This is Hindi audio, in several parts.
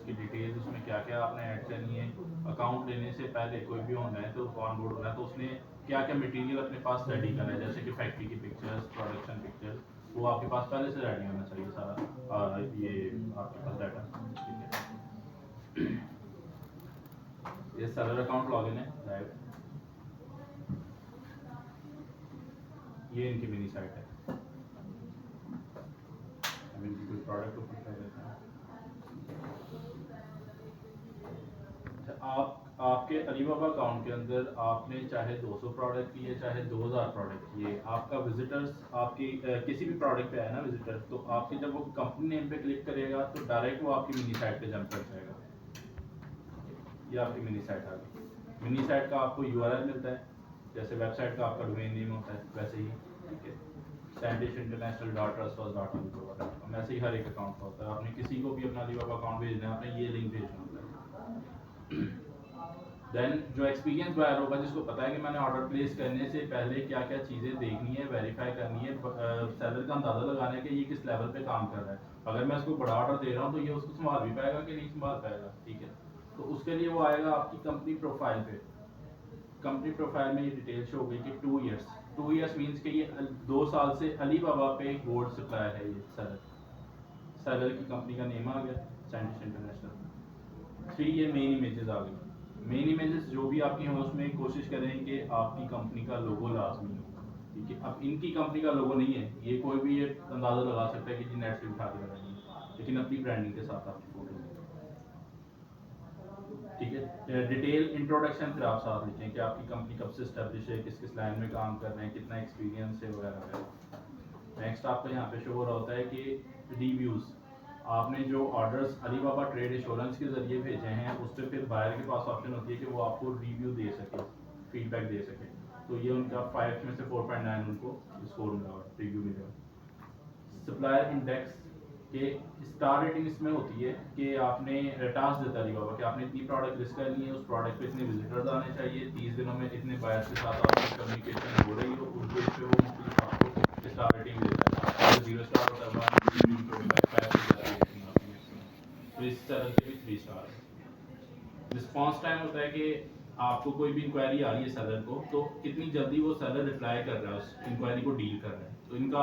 उसकी डिटेल्स, उसमें क्या क्या आपने ऐड करनी है। अकाउंट लेने से पहले कोई भी होना है तो ऑनबोर्ड होना है तो उसने क्या क्या मटेरियल अपने पास रेडी करना है, जैसे कि फैक्ट्री की पिक्चर्स, प्रोडक्शन पिक्चर्स, वो आपके पास पहले से रेडी होना चाहिए सारा। ये आपके पास डाटा, ठीक है। ये सेलर अकाउंट लॉगिन है लाइव, ये इनकी मिनी साइट है। अब इनकी कोई प्रोडक्ट ओपन कर देते हैं। आप आपके अलीबाबा अकाउंट के अंदर आपने चाहे 200 प्रोडक्ट किए चाहे 2000 प्रोडक्ट किए, आपका विजिटर्स आपकी किसी भी प्रोडक्ट पे आए ना विजिटर, तो आपकी जब वो कंपनी नेम पे क्लिक करेगा तो डायरेक्ट वो आपकी मिनी साइट पे जंप कर जाएगा। ये आपकी मिनी साइट आ गई। मिनी साइट का आपको यूआरएल मिलता है, जैसे वेबसाइट का आपका डोमेन नेम होता है वैसे ही, ठीक है। सैंडिश इंटरनेशनल डॉट ट्रस्ट वैसे ही हर एक अकाउंट का होता है। आपने किसी को भी अपना अलीबाबा अकाउंट भेजना है, आपने ये लिंक भेजना होता है। देन जो एक्सपीरियंस बायर होगा, जिसको पता है कि मैंने ऑर्डर प्लेस करने से पहले क्या क्या चीज़ें देखनी है, वेरीफाई करनी है, सेलर का अंदाज़ा लगाना है कि ये किस लेवल पे काम कर रहा है। अगर मैं उसको बड़ा ऑर्डर दे रहा हूँ तो ये उसको संभाल भी पाएगा कि नहीं संभाल पाएगा, ठीक है। तो उसके लिए वो आएगा आपकी कंपनी प्रोफाइल पे। कंपनी प्रोफाइल में ये डिटेल शो होगी कि 2 ईयर्स मीन्स कि ये 2 साल से अली बाबा पे गोल्ड सप्लाई है। ये सेलर की कंपनी का नेम आ गया सैंडिश इंटरनेशनल। 3 ये मेन इमेजेस आ गई। मेन इमेजेस जो भी आपकी हों उसमें कोशिश करें कि आपकी कंपनी का लोगो लाजमी हो, ठीक है। अब इनकी कंपनी का लोगो नहीं है, ये कोई भी ये अंदाज़ा लगा सकता है कि जी नेट से उठा के लगाई है, लेकिन अपनी ब्रांडिंग के साथ आपकी फोटो, ठीक है। डिटेल इंट्रोडक्शन फिर आप साथ लिखें कि आपकी कंपनी कब से स्टैब्लिश है, किस किस लाइन में काम कर रहे हैं, कितना एक्सपीरियंस है वगैरह वगैरह। नेक्स्ट आपको यहाँ पे शो हो रहा होता है कि रिव्यूज़, आपने जो ऑर्डर्स अलीबाबा ट्रेड इंश्योरेंस के जरिए भेजे हैं उस पर फिर बायर के पास ऑप्शन होती है कि वो आपको रिव्यू दे सके, फीडबैक दे सके। तो ये उनका 5 में से 4.9 उनको स्कोर मिला, रिव्यू मिलेगा। सप्लायर इंडेक्स के स्टार रेटिंग इसमें होती है कि आपने टास्क देता है अलीबाबा कि आपने इतनी प्रोडक्ट लिस्ट करनी है, उस प्रोडक्ट पे इतने विजिटर्स आने चाहिए, 30 दिनों में इतने बायर्स के साथ आपकी कम्युनिकेशन हो रही हो, उस बेस पे वो मुख्तलिफ आपको स्टार रेटिंग देता है। अगर 0 स्टार होता है 1 2 3 4 5 5 से ज़्यादा रेटिंग आपकी मैक्सिमम, तो इस तरह से भी 3 स्टार है। रिस्पॉन्स टाइम होता है कि आपको कोई भी इंक्वायरी आ रही है सेलर को, तो कितनी जल्दी वो सेलर रिप्लाई कर रहा है, उस इंक्वायरी को डील कर रहा है। तो इनका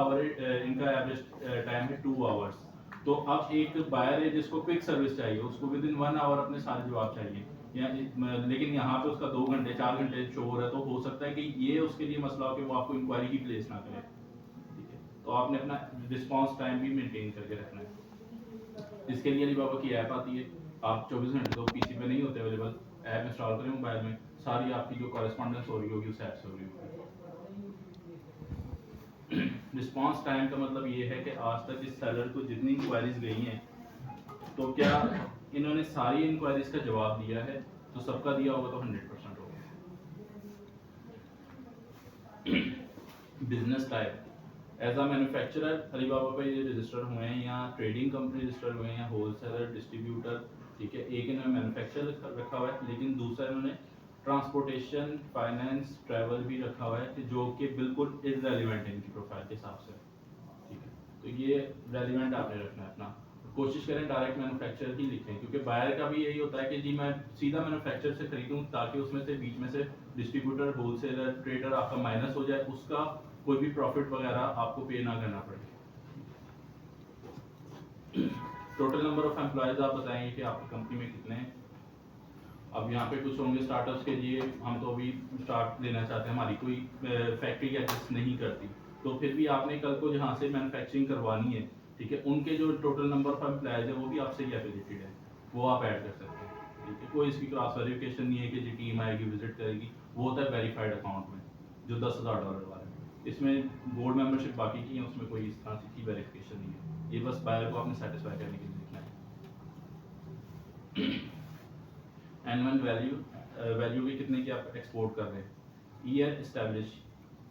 एवरेज टाइम है 2 आवर्स। तो अब एक बायर है जिसको क्विक सर्विस चाहिए, उसको विद इन 1 आवर अपने सारे जवाब चाहिए, लेकिन यहाँ पे उसका 2 घंटे 4 घंटे शो हो रहा है, तो हो सकता है कि ये उसके लिए मसला हो कि वो आपको इंक्वायरी ही प्लेस ना करे, ठीक है। तो आपने अपना रिस्पॉन्स टाइम भी मेंटेन करके रखना है। इसके लिए अलीबाबा की ऐप आती है, आप 24 घंटे तो पीसी पे नहीं होते अवेलेबल, ऐप इंस्टॉल करें मोबाइल में, सारी आपकी जो कॉरेस्पॉन्डेंस हो रही होगी उस ऐप से हो रही होगी। रिस्पॉन्स टाइम का मतलब ये है कि आज तक इस सेलर को जितनी इंक्वायरीज गई हैं, तो क्या इन्होंने सारी इंक्वायरीज का जवाब दिया है, तो सबका दिया होगा तो 100% होगा। Business type, as a manufacturer Alibaba पे ये रजिस्टर हुए हैं, या ट्रेडिंग कंपनी रजिस्टर हुए हैं, या होलसेलर डिस्ट्रीब्यूटर, ठीक है। एक इन्होंने मैन्युफैक्चर रखा हुआ है, लेकिन दूसरा इन्होंने ट्रांसपोर्टेशन, फाइनेंस, ट्रैवल भी रखा हुआ है, कि जो कि बिल्कुल इरेलीवेंट है इनकी प्रोफाइल के हिसाब से, ठीक है। तो ये रेलिवेंट आपने रखना है अपना। कोशिश करें डायरेक्ट मैन्युफैक्चर ही लिखें, क्योंकि बायर का भी यही होता है कि जी मैं सीधा मैन्युफैक्चर से खरीदूं, ताकि उसमें से बीच में से डिस्ट्रीब्यूटर, होलसेलर, ट्रेडर आपका माइनस हो जाए, उसका कोई भी प्रॉफिट वगैरह आपको पे ना करना पड़े। टोटल नंबर ऑफ एम्प्लॉयज आप बताएंगे कि आपकी कंपनी में कितने हैं। अब यहाँ पे कुछ होंगे स्टार्टअप्स के लिए, हम तो अभी स्टार्ट लेना चाहते हैं, हमारी कोई फैक्ट्री एग्जिस्ट नहीं करती, तो फिर भी आपने कल को जहाँ से मैन्युफैक्चरिंग करवानी है, ठीक है, उनके जो टोटल नंबर ऑफ एम्प्लॉयज है वो भी आपसे ही एफिलिएटेड है, वो आप ऐड कर सकते हैं, ठीक है। कोई इसकी क्रॉस वेरिफिकेशन नहीं है कि जी टीम आएगी विजिट करेगी, वो होता है वेरीफाइड अकाउंट में जो $10,000 वाला है। इसमें गोल्ड मेंबरशिप बाकी की है, उसमें कोई इस तरह की वेरिफिकेशन नहीं है, ये बस बायर को आपने सेटिस्फाई करने के लिए लिखना है। एनुअल वैल्यू भी कितने की आप एक्सपोर्ट कर रहे हैं। ईयर इस्टेब्लिश,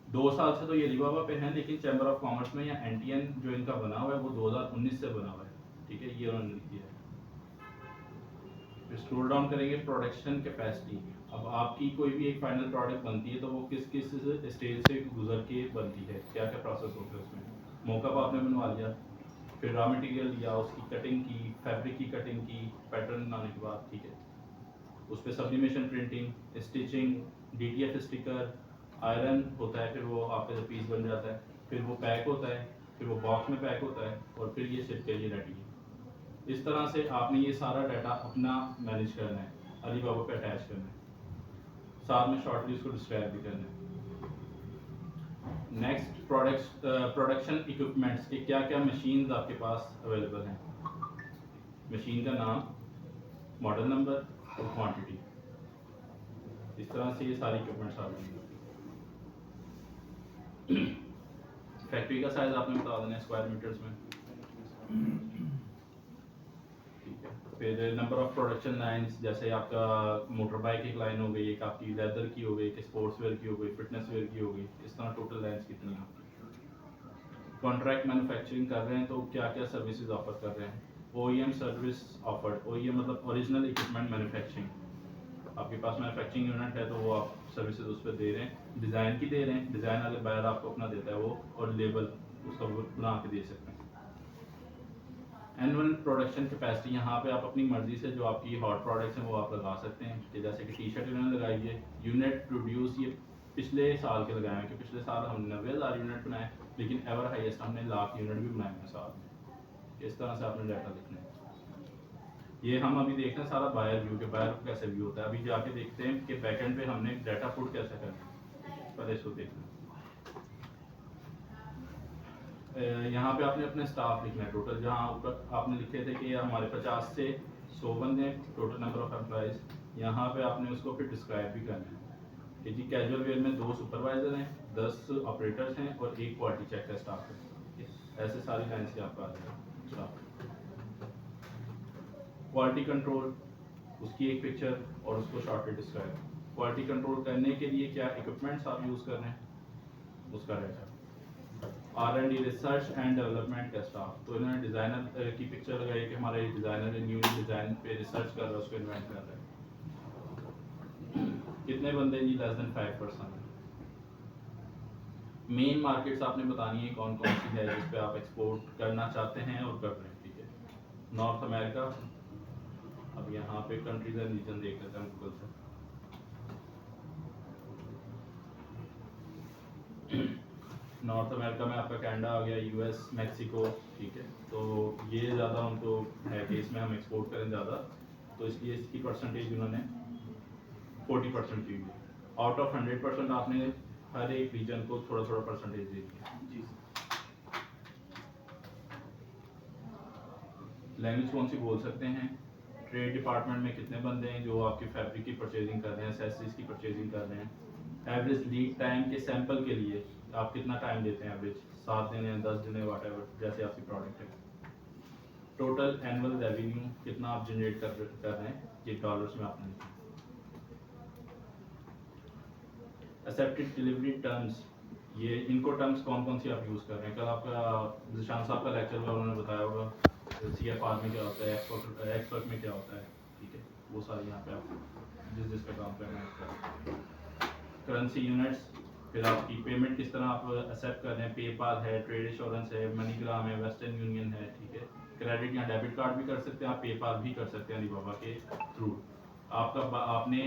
2 साल से तो ये अलीबाबा पे हैं, लेकिन चैम्बर ऑफ कॉमर्स में या एनटीएन जो इनका बना हुआ है वो 2019 से बना हुआ है, ठीक है, ये उन्होंने लिख दिया है। फिर स्क्रॉल डाउन करेंगे, प्रोडक्शन कैपेसिटी। अब आपकी कोई भी एक फाइनल प्रोडक्ट बनती है तो वो किस किस स्टेज से गुजर के बनती है, क्या क्या प्रोसेस होता है उसमें। मौका आपने बनवा लिया, फिर रॉ मटेरियल या उसकी कटिंग की, फैब्रिक की कटिंग की, पैटर्न बनाने के बाद, ठीक है, उस पर sublimation printing, stitching, DTF sticker, iron होता है, फिर वो आपका जब पीस बन जाता है, फिर वो पैक होता है, फिर वो बॉक्स में पैक होता है, और फिर ये शिप के लिए रेडी है। इस तरह से आपने ये सारा डाटा अपना मैनेज करना है, अलीबाबा पे अटैच करना है, साथ में शॉर्टली उसको डिस्क्राइब भी करना है। नेक्स्ट प्रोडक्शन इक्विपमेंट्स के क्या क्या मशीन्स आपके पास अवेलेबल हैं, मशीन का नाम, मॉडल नंबर और क्वांटिटी। इस तरह से ये सारी इक्विपमेंट्स आ जाएंगे। फैक्ट्री का साइज आपने बता देना है स्क्वायर मीटर्स में, ठीक है। फिर नंबर ऑफ प्रोडक्शन लाइंस, जैसे आपका मोटर बाइक एक लाइन हो गई, एक आपकी लेदर की हो गई, एक स्पोर्ट्स वेयर की हो गई, फिटनेस वेयर की हो गई, इस तरह टोटल लाइंस कितनी हैं आपकी। कॉन्ट्रैक्ट मैन्युफैक्चरिंग कर रहे हैं तो क्या क्या सर्विसेज ऑफर कर रहे हैं। OEM सर्विस ऑफर्ड, OEM मतलब ओरिजिनल इक्विपमेंट मैन्युफैक्चरिंग, आपके पास मैन्युफैक्चरिंग यूनिट है तो वो आप सर्विसेज उस पर दे रहे हैं, डिज़ाइन की दे रहे हैं, डिज़ाइन अगर बायर आपको अपना देता है वो, और लेबल उसका वो बना के दे सकते हैं। एनुअल प्रोडक्शन कैपेसिटी, यहाँ पे आप अपनी मर्जी से जो आपकी हॉट प्रोडक्ट्स हैं वो आप लगा सकते हैं, कि जैसे कि टी-शर्ट इन्होंने लगाई है, यूनिट प्रोड्यूस ये पिछले साल के लगाए हैं, कि पिछले साल हमने 90,000 यूनिट बनाए, लेकिन एवर हाईएस्ट हमने 1,00,000 यूनिट भी बनाए हैं साल में। इस तरह से आपने डाटा लिखना है। ये हम अभी देखते हैं सारा बायर व्यू के, बायर को कैसे व्यू होता है, अभी जाके देखते हैं कि बैकएंड पे हमने डाटा पुट कैसे करना है, पहले इसको देखना है। यहाँ पे आपने अपने स्टाफ लिखना है टोटल, जहाँ ऊपर आपने लिखे थे कि हमारे 50 से 100 बंदे टोटल नंबर ऑफ एम्प्लॉयज़, यहाँ पे आपने उसको फिर डिस्क्राइब भी करना है कि जी कैजुअल वेयर में 2 सुपरवाइजर हैं, 10 ऑपरेटर्स हैं और 1 क्वालिटी चेक का स्टाफ है। ऐसे सारी लाइन से आपका आ जाएगा स्टाफ। क्वालिटी कंट्रोल, उसकी एक पिक्चर और उसको शॉर्टली डिस्क्राइब। क्वालिटी कंट्रोल करने के लिए क्या इक्विपमेंट्स आप यूज़ कर रहे हैं, उसका data. R&D research and development का स्टाफ, तो इन्होंने डिज़ाइनर की पिक्चर लगाई कि हमारे डिज़ाइनर न्यू डिज़ाइन पे रिसर्च कर रहा है, उसको इन्वेंट कर रहा है। कितने बंदे जी, लेस देन 5%। मेन मार्केट्स आपने बतानी है कौन कौन सी है जिस पे आप एक्सपोर्ट करना चाहते हैं और कर रहे हैं, ठीक है। नॉर्थ अमेरिका, अब यहाँ पे कंट्रीज एंड रीजन देख लेते हैं गूगल से। नॉर्थ अमेरिका में आपका कनाडा आ गया, US, मैक्सिको, ठीक है। तो ये ज़्यादा उनको है कि इसमें हम एक्सपोर्ट करें ज़्यादा, तो इसलिए इसकी परसेंटेज उन्होंने 40% की हुई। आउट ऑफ 100% आपने हर एक रीजन को थोड़ा थोड़ा परसेंटेज दे दिया जी। लैंग्वेज कौन सी बोल सकते हैं, ट्रेड डिपार्टमेंट में कितने बंदे हैं जो आपकी फैब्रिक की परचेजिंग कर रहे हैं, एसेसरीज की परचेजिंग कर रहे हैं। एवरेज लीड टाइम के सैंपल के लिए आप कितना टाइम देते हैं, एवरेज 7 दिन है, 10 दिन है, वाट एवर जैसे आपकी प्रोडक्ट है। टोटल एनुअल रेवेन्यू कितना आप जनरेट कर रहे हैं, ये डॉलर्स में आपने लिखा। एक्सेप्टेड डिलीवरी टर्म्स, ये इनको टर्म्स कौन कौन सी आप यूज़ कर रहे हैं। कल आपका जिशान साहब का लेक्चर में उन्होंने बताया होगा CFR में क्या होता है, एक्सपर्ट में क्या होता है, ठीक है, वो सारी यहाँ पे आप जिस पे काम करना है। करेंसी यूनिट्स, फिर आपकी पेमेंट किस तरह आप एक्सेप्ट कर रहे हैं, पेपाल है, ट्रेड इंश्योरेंस है, मनीग्राम है, वेस्टर्न यूनियन है, ठीक है। क्रेडिट या डेबिट कार्ड भी कर सकते हैं आप, पेपाल भी कर सकते हैं अलीबाबा के थ्रू। आपने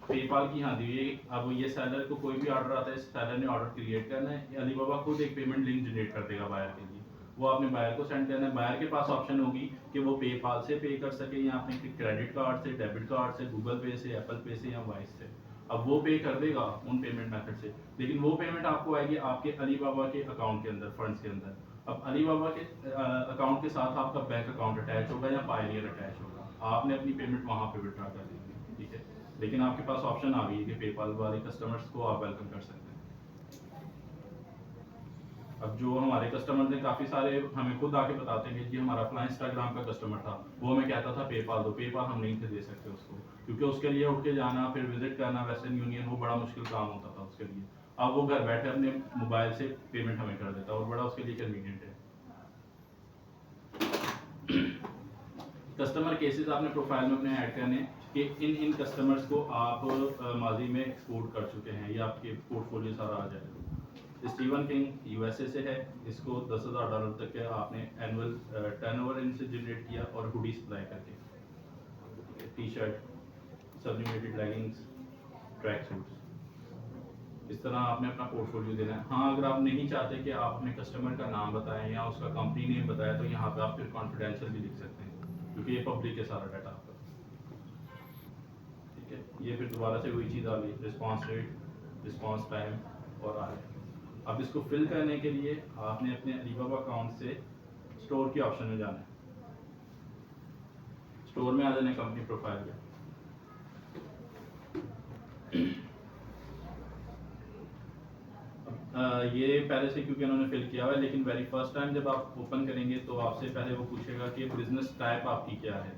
पेपाल की यहाँ दी है, अब ये सेलर को कोई भी ऑर्डर आता है, सेलर ने ऑर्डर क्रिएट करना है, अलीबाबा खुद एक पेमेंट लिंक जनरेट कर देगा बायर के लिए, वो आपने बायर को सेंड करना है। बायर के पास ऑप्शन होगी कि वो पेपाल से पे कर सके या अपने क्रेडिट कार्ड से, डेबिट कार्ड से, गूगल पे से, एप्पल पे से या वाइस से। अब वो पे कर देगा उन पेमेंट मेथड से, लेकिन वो पेमेंट आपको आएगी आपके अलीबाबा के अकाउंट के अंदर, फंड्स के अंदर। अब अलीबाबा के अकाउंट के साथ आपका बैंक अकाउंट अटैच होगा या पायनियर अटैच होगा, आपने अपनी पेमेंट वहाँ पे विड्रॉ कर देंगे, ठीक है। लेकिन आपके पास ऑप्शन आ गई है कि पेपाल वाले कस्टमर्स को आप वेलकम कर सकते हैं। अब जो हमारे कस्टमर थे काफ़ी सारे हमें खुद आके बताते हैं कि जी हमारा अपना इंस्टाग्राम का कस्टमर था, वो हमें कहता था पेपाल दो, पेपाल हम नहीं थे दे सकते उसको, क्योंकि उसके लिए उठ के जाना, फिर विजिट करना वेस्टर्न यूनियन, वो बड़ा मुश्किल काम होता था उसके लिए। अब वो घर बैठे अपने मोबाइल से पेमेंट हमें कर देता और बड़ा उसके लिए कन्वीनियंट है। कस्टमर केसेस आपने प्रोफाइल में अपने ऐड करने कि इन कस्टमर्स को आप माजी में एक्सपोर्ट कर चुके हैं, ये आपके पोर्टफोलियो सारा आ जाएगा। स्टीवन किंग यूएसए से है, इसको $10,000 तक के आपने एनुअल टर्नओवर इनसे जनरेट किया और हुडी सप्लाई करके, T shirt, sublimated leggings, track suits, इस तरह आपने अपना पोर्टफोलियो देना है। हाँ, अगर आप नहीं चाहते कि आप अपने कस्टमर का नाम बताएं या उसका कंपनी नेम बताएं तो यहाँ पे आप फिर कॉन्फिडेंशियल भी लिख सकते हैं, क्योंकि ये पब्लिक है सारा डाटा आपका। ठीक है, ये फिर दोबारा से वही चीज़ आ गई, रिस्पॉन्स रेट, रिस्पॉन्स टाइम और आ रहा है। अब इसको फिल करने के लिए आपने अपने अलीबाबा अकाउंट से स्टोर के ऑप्शन में जाना है, स्टोर में आ जाना है, कंपनी प्रोफाइल में। ये पहले से क्योंकि उन्होंने फिल किया हुआ है, लेकिन वेरी फर्स्ट टाइम जब आप ओपन करेंगे तो आपसे पहले वो पूछेगा कि बिजनेस टाइप आपकी क्या है।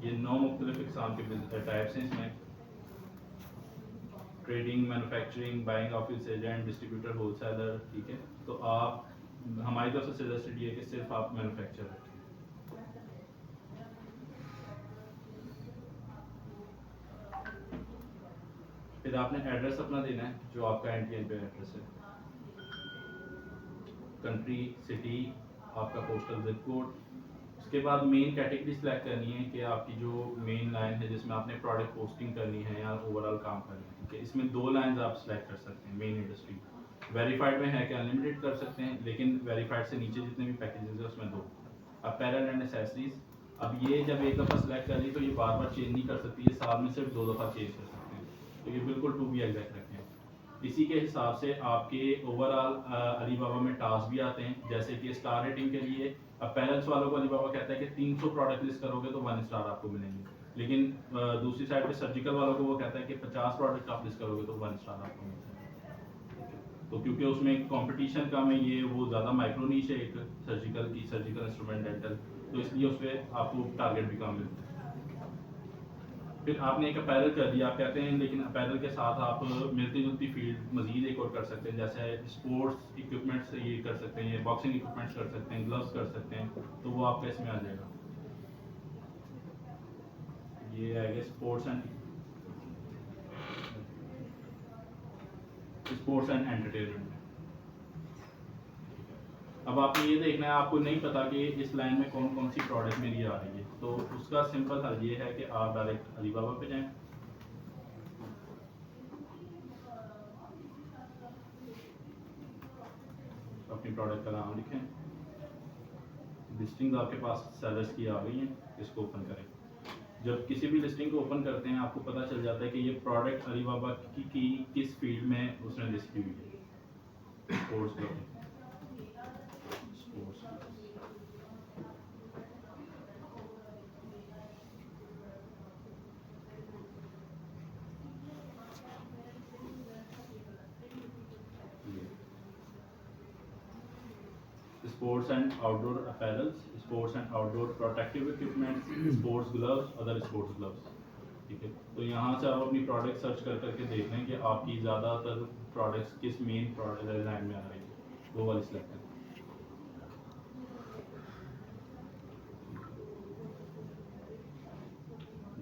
ये 9 मुख्तलिफ इकसाम के टाइप्स हैं इसमें, trading, manufacturing, buying, office agent, distributor, wholesaler. ठीक है, तो आप हमारी तरफ से सजेस्टेड ये कि सिर्फ आप मैन्युफैक्चर रखें। फिर आपने एड्रेस अपना देना है, जो आपका एनटीएन पे एड्रेस है, कंट्री, सिटी, आपका पोस्टल जिप कोड। उसके बाद मेन कैटेगरी सिलेक्ट करनी है कि आपकी जो मेन लाइन है जिसमें आपने प्रोडक्ट पोस्टिंग करनी है या ओवरऑल काम करना है। ठीक है, इसमें 2 लाइंस आप सिलेक्ट कर सकते हैं मेन इंडस्ट्री। वेरीफाइड में है कि अनलिमिटेड कर सकते हैं, लेकिन वेरीफाइड से नीचे जितने भी पैकेजेस है उसमें 2। अब अपैरल एंड एसेसरीज, अब ये जब एक दफ़ा सेलेक्ट कर ली तो ये बार बार चेंज नहीं कर सकती, ये साल में सिर्फ 2 दफ़ा चेंज कर सकते हैं, तो ये बिल्कुल टू बी एग्जैक्ट रखें। इसी के हिसाब से आपके ओवरऑल अलीबाबा में टास्क भी आते हैं, जैसे कि स्टार रेटिंग के लिए अपैरल्स वालों को अलीबाबा कहता है कि 300 प्रोडक्ट लिस्ट करोगे तो 1 स्टार आपको मिलेंगे, लेकिन दूसरी साइड पे सर्जिकल वालों को वो कहता है कि 50 प्रोडक्ट आप लिस्ट करोगे तो 1 स्टार आपको मिलेंगे। तो क्योंकि उसमें कंपटीशन कम है, ये वो ज़्यादा माइक्रो नीश है एक सर्जिकल की, सर्जिकल इंस्ट्रूमेंट डेंटल, तो इसलिए उस पर आपको टारगेट भी कम मिलता है। फिर आपने एक अपैरल कर दिया, आप कहते हैं लेकिन अपैरल के साथ आप मिलती जुलती फील्ड मजीद एक और कर सकते हैं, जैसे स्पोर्ट्स इक्विपमेंट्स ये कर सकते हैं, ये बॉक्सिंग इक्विपमेंट्स कर सकते हैं, ग्लव्स कर सकते हैं, तो वो आपका इसमें आ जाएगा। ये आएगा स्पोर्ट्स एंड एंटरटेनमेंट। अब आपने ये देखना है, आपको नहीं पता कि इस लाइन में कौन कौन सी प्रोडक्ट मेरी आ रही है, तो उसका सिंपल हल ये है कि आप डायरेक्ट अलीबाबा पे जाएं, अपनी प्रोडक्ट का नाम लिखें, लिस्टिंग आपके पास सेलर्स की आ गई हैं, इसको ओपन करें। जब किसी भी लिस्टिंग को ओपन करते हैं आपको पता चल जाता है कि ये प्रोडक्ट अलीबाबा की किस फील्ड में उसने लिस्ट की हुई है। Sports clothing, sports sports and outdoor apparels, sports and outdoor protective equipments, sports gloves, other sports gloves. ठीक है, तो यहाँ से आप अपनी प्रोडक्ट सर्च कर करके देख लें कि आपकी ज़्यादातर प्रोडक्ट्स किस मेन प्रोडक्ट लाइन में आ रही है, वो वाली सिलेक्ट करें।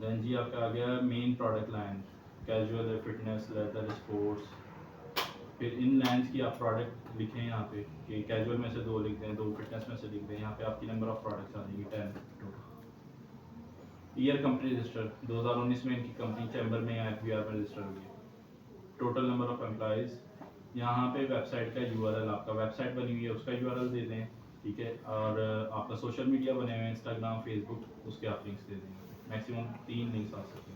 देन जी आपका आ गया main product line, casual, fitness, leather, sports. फिर इन लाइन्स की आप प्रोडक्ट लिखें यहाँ पे कि कैजुअल में से 2 लिख दें, 2 फिटनेस में से लिख दें, यहाँ पे आपकी नंबर ऑफ प्रोडक्ट्स आ जाएंगी 10। ईयर कंपनी रजिस्टर 2019 में इनकी कंपनी चैम्बर में या एफबीआर में रजिस्टर हुई है। टोटल नंबर ऑफ एम्प्लॉइज़, यहाँ पे वेबसाइट का यूआरएल, आपका वेबसाइट बनी हुई है उसका यूआरएल दे दें। ठीक है, और आपका सोशल मीडिया बने हुए हैं, इंस्टाग्राम, फेसबुक, उसके आप लिंक्स दे देंगे, मैक्सिमम 3 लिंक्स आ सकते हैं।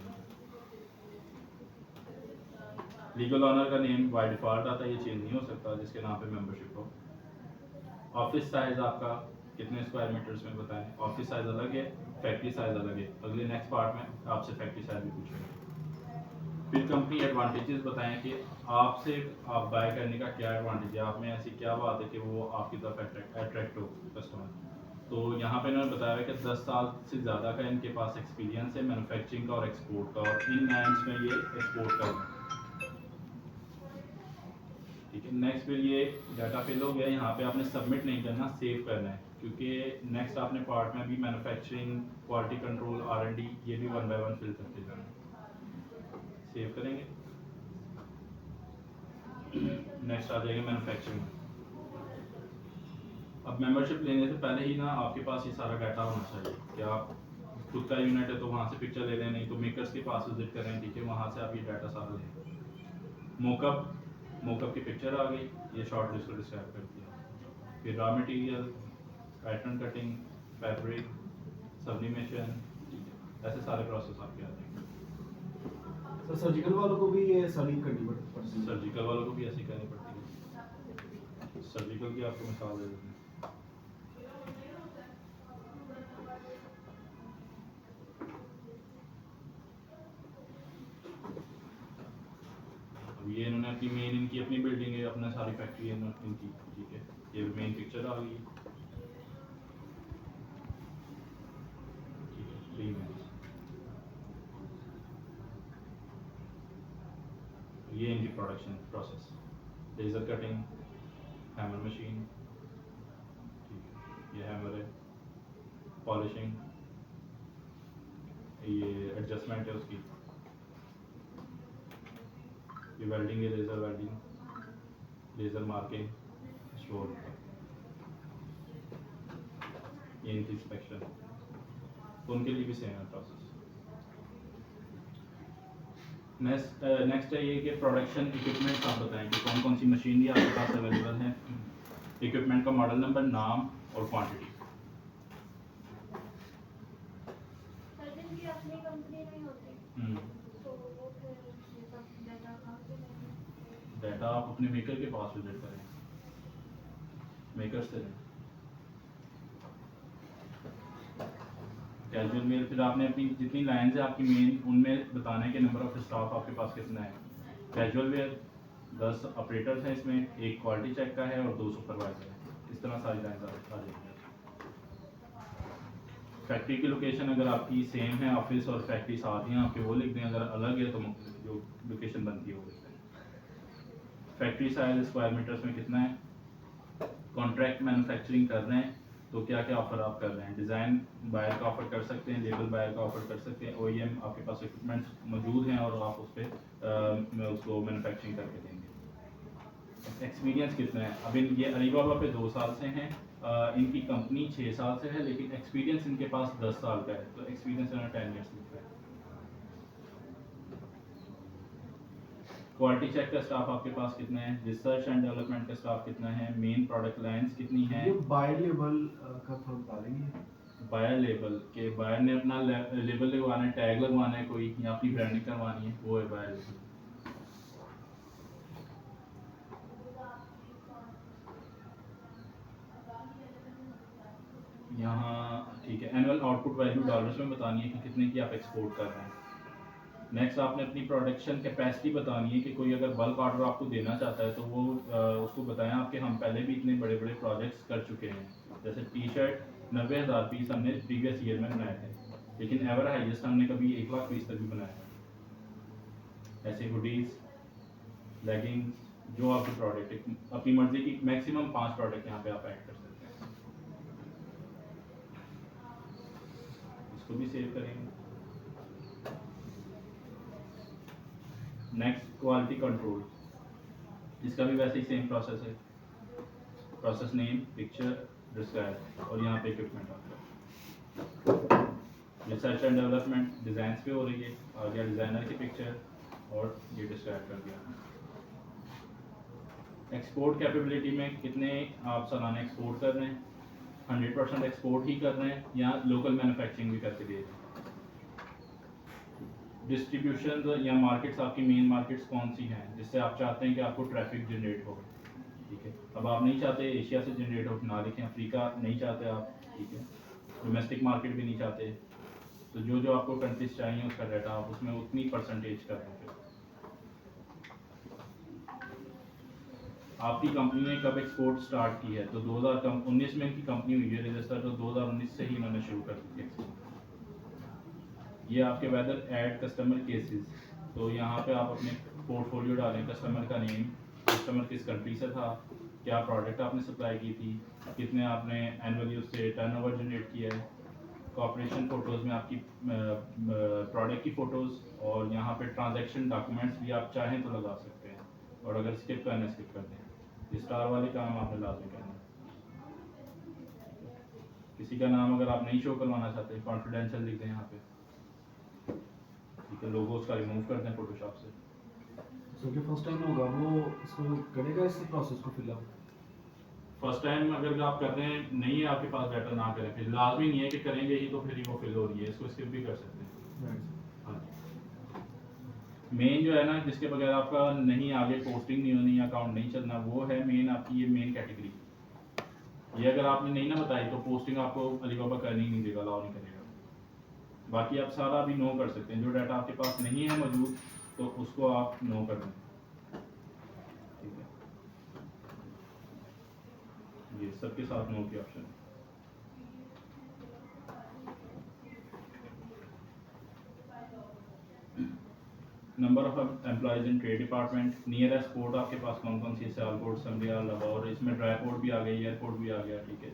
लीगल ऑनर का नेम बाय डिफ़ॉल्ट आता है, ये चेंज नहीं हो सकता जिसके नाम पे मेंबरशिप हो। ऑफिस साइज़ आपका कितने स्क्वायर मीटर्स में बताएं, ऑफिस साइज़ अलग है, फैक्ट्री साइज़ अलग है, अगले नेक्स्ट पार्ट में आपसे फैक्ट्री साइज़ भी पूछेंगे। फिर कंपनी एडवांटेजेस बताएं कि आपसे आप बाय करने का क्या एडवांटेज है, आप में ऐसी क्या बात है कि वो आपकी तरफ अट्रैक्ट हो कस्टमर। तो यहाँ पे इन्होंने बताया कि 10 साल से ज़्यादा का इनके पास एक्सपीरियंस है मैन्युफैक्चरिंग का और एक्सपोर्ट का, और इन लाइन्स में ये एक्सपोर्ट कर रहे हैं। ठीक है, नेक्स्ट फिर ये डाटा फिल हो गया, यहाँ पे आपने सबमिट नहीं करना, सेव करना है, क्योंकि नेक्स्ट आपने पार्ट में भी मैन्युफैक्चरिंग, क्वालिटी कंट्रोल, R&D ये भी 1 बाय 1 फिल करते जाना है। सेव करेंगे। नेक्स्ट आ जाएगा मैन्युफैक्चरिंग। अब मेंबरशिप लेने से पहले ही ना आपके पास ये सारा डाटा होना चाहिए कि आप खुद का यूनिट है तो वहाँ से पिक्चर ले लें, नहीं तो मेकर्स के पास विजिट करें, ठीक है, वहाँ से आप ये डाटा सारा लें। मोकअप, मोकअप की पिक्चर आ गई, ये शॉर्ट लिस्ट को डिस्क्राइब कर दिया। फिर raw material, pattern cutting, fabric, sublimation, ऐसे सारे प्रोसेस आपके आ जाएंगे। सर सर्जिकल वालों को भी ये सारी करनी पड़ती है? सर्जिकल वालों को भी ऐसी करनी पड़ती है। सर्जिकल की आपको मिसाल दे देते हैं। अब ये इन्होंने अपनी मेन, इनकी अपनी बिल्डिंग है, अपना सारी फैक्ट्री है इनकी, ठीक है, ये मेन पिक्चर आ गई, ठीक है, 3 मिनट्स। ये इनकी production process, laser cutting, hammer machine, ठीक है, ये हैमर है, पॉलिशिंग, ये एडजस्टमेंट है उसकी, ये वेल्डिंग है, laser welding, laser marking, store, ये इनकी इंस्पेक्शन, तो उनके लिए भी सेम है प्रोसेस। नेक्स्ट है ये कि प्रोडक्शन इक्विपमेंट आप बताएं कि कौन कौन सी मशीनरी आपके पास अवेलेबल है, इक्विपमेंट का मॉडल नंबर, नाम और क्वांटिटी। सर जिनकी अपनी कंपनी नहीं होती तो वो फिर ये सब डाटा कहाँ से लेंगे? डाटा आप अपने मेकर के पास विजिट करें, मेकर से लें। कैजुअल मेल, फिर आपने अपनी जितनी लाइन्स है आपकी मेन, उनमें बताना है कि नंबर ऑफ स्टाफ आपके पास कितना है। कैजुअल वेयर 10 ऑपरेटर्स हैं इसमें, एक क्वालिटी चेक का है और 2 सुपरवाइजर है, इस तरह सारी लाइन्स आ जाएंगी। फैक्ट्री की लोकेशन अगर आपकी सेम है, ऑफिस और फैक्ट्री साथ ही हैं आपके, वो लिख दें, अगर अलग है तो जो लोकेशन बनती है वो लिख दें। फैक्ट्री साइज स्क्वायर मीटर्स में कितना है, कॉन्ट्रैक्ट मैन्युफैक्चरिंग कर रहे हैं तो क्या क्या ऑफर आप कर रहे हैं, डिज़ाइन बायर का ऑफर कर सकते हैं, लेबल बायर का ऑफर कर सकते हैं, OEM आपके पास इक्विपमेंट्स मौजूद हैं और आप उस पर उसको मैन्युफैक्चरिंग करके देंगे। एक्सपीरियंस कितना है, अब इन ये अलीबाबा पे 2 साल से हैं, इनकी कंपनी 6 साल से है, लेकिन एक्सपीरियंस इनके पास 10 साल का है, तो एक्सपीरियंस इन्होंने 10 ईयर्स लिखा है। क्वालिटी चेक का स्टाफ आपके पास कितना है, रिसर्च एंड डेवलपमेंट का स्टाफ कितना है, मेन प्रोडक्ट लाइंस कितनी है। ये बायर लेबल का थोड़ा बता देंगे? बायर लेबल के, बायर ने अपना लेबल लगवाना है, टैग लगवाना है कोई, या अपनी ब्रांडिंग करवानी है, वो है बायर लेबल। यहाँ ठीक है, एनुअल आउटपुट वैल्यू डॉलर्स में बतानी है कि कितने की आप एक्सपोर्ट कर रहे हैं। नेक्स्ट आपने अपनी प्रोडक्शन कैपेसिटी बतानी है कि कोई अगर बल्क ऑर्डर आपको देना चाहता है तो वो उसको बताएं आपके, हम पहले भी इतने बड़े बड़े प्रोजेक्ट्स कर चुके हैं, जैसे T-शर्ट 90,000 पीस हमने प्रीवियस ईयर में बनाए थे, लेकिन एवर हाईएस्ट हमने कभी 1 लाख पीस तक भी बनाया है। ऐसे हुडीज, लेगिंग्स, जो आपकी प्रोडक्ट अपनी मर्जी की मैक्सिमम 5 प्रोडक्ट यहाँ पे आप ऐड कर सकते हैं। इसको भी सेव करेंगे। नेक्स्ट क्वालिटी कंट्रोल, इसका भी वैसे ही सेम प्रोसेस है, प्रोसेस नेम, पिक्चर, डिस्क्राइब, और यहाँ पे इक्विपमेंट आता है। रिसर्च एंड डेवलपमेंट डिज़ाइन पे हो रही है, आ गया डिज़ाइनर की पिक्चर और ये डिस्क्राइब कर दिया। एक्सपोर्ट कैपेबिलिटी में कितने आप सालाना एक्सपोर्ट कर रहे हैं, 100% एक्सपोर्ट ही कर रहे हैं या लोकल मैन्युफैक्चरिंग भी करके दे रहे हैं। डिस्ट्रीब्यूशन या मार्केट्स, आपकी मेन मार्केट्स कौन सी हैं जिससे आप चाहते हैं कि आपको ट्रैफिक जनरेट हो, ठीक है। अब आप नहीं चाहते एशिया से जनरेट हो, ना लिखें, अफ्रीका नहीं चाहते आप, ठीक है, डोमेस्टिक मार्केट भी नहीं चाहते, तो जो जो आपको कंट्रीज चाहिए उसका डाटा आप उसमें उतनी परसेंटेज कर दें। आपकी कंपनी ने कब एक्सपोर्ट स्टार्ट की है, तो 2019 में इनकी कंपनी हुई है रजिस्टर, तो 2019 से ही इन्होंने शुरू कर दी थी एक्सपोर्ट। ये आपके वेदर ऐड कस्टमर केसेस, तो यहाँ पे आप अपने पोर्टफोलियो डालें, कस्टमर का नेम, कस्टमर किस कंट्री से था, क्या प्रोडक्ट आपने सप्लाई की थी, कितने आपने एनुअली उससे टर्नओवर जनरेट किया है। कॉपरेशन फ़ोटोज़ में आपकी प्रोडक्ट की फ़ोटोज़, और यहाँ पे ट्रांजैक्शन डॉक्यूमेंट्स भी आप चाहें तो लगा सकते हैं, और अगर स्किप करना है स्किप कर दें। ये स्टार वाले काम आपने लाजमी करना है। किसी का नाम अगर आप नहीं शो करवाना चाहते कॉन्फिडेंशियल लिख दें यहाँ पे, ठीक है। लोगो उसका रिमूव कर दें फोटोशॉप से। सो जो फर्स्ट टाइम होगा वो इसको करेगा इस प्रोसेस को फिल अप? फर्स्ट टाइम अगर आप कर रहे हैं, नहीं है आपके पास डाटा, ना करें। फिर लाजमी नहीं है कि करेंगे ही तो फिर ही वो फिल हो रही है, इसको स्किप भी कर सकते हैं। हाँ, मेन जो है ना, जिसके बगैर आपका नहीं आगे पोस्टिंग नहीं होनी, अकाउंट नहीं चलना, वो है मेन आपकी ये मेन कैटेगरी। ये अगर आपने नहीं ना बताई तो पोस्टिंग आपको अलीबाबा करनी ही नहीं देगा, अलाउ नहीं करेगा। बाकी आप सारा भी नो कर सकते हैं। जो डाटा आपके पास नहीं है मौजूद तो उसको आप नो कर दें, ठीक है। ये सबके साथ नो की ऑप्शन है। Number of employees in trade department, nearest port आपके पास कौन कौन सी है, सियालकोट, समरिया, लाहौर, इसमें ड्राई पोर्ट भी आ गई, एयरपोर्ट भी आ गया, ठीक है।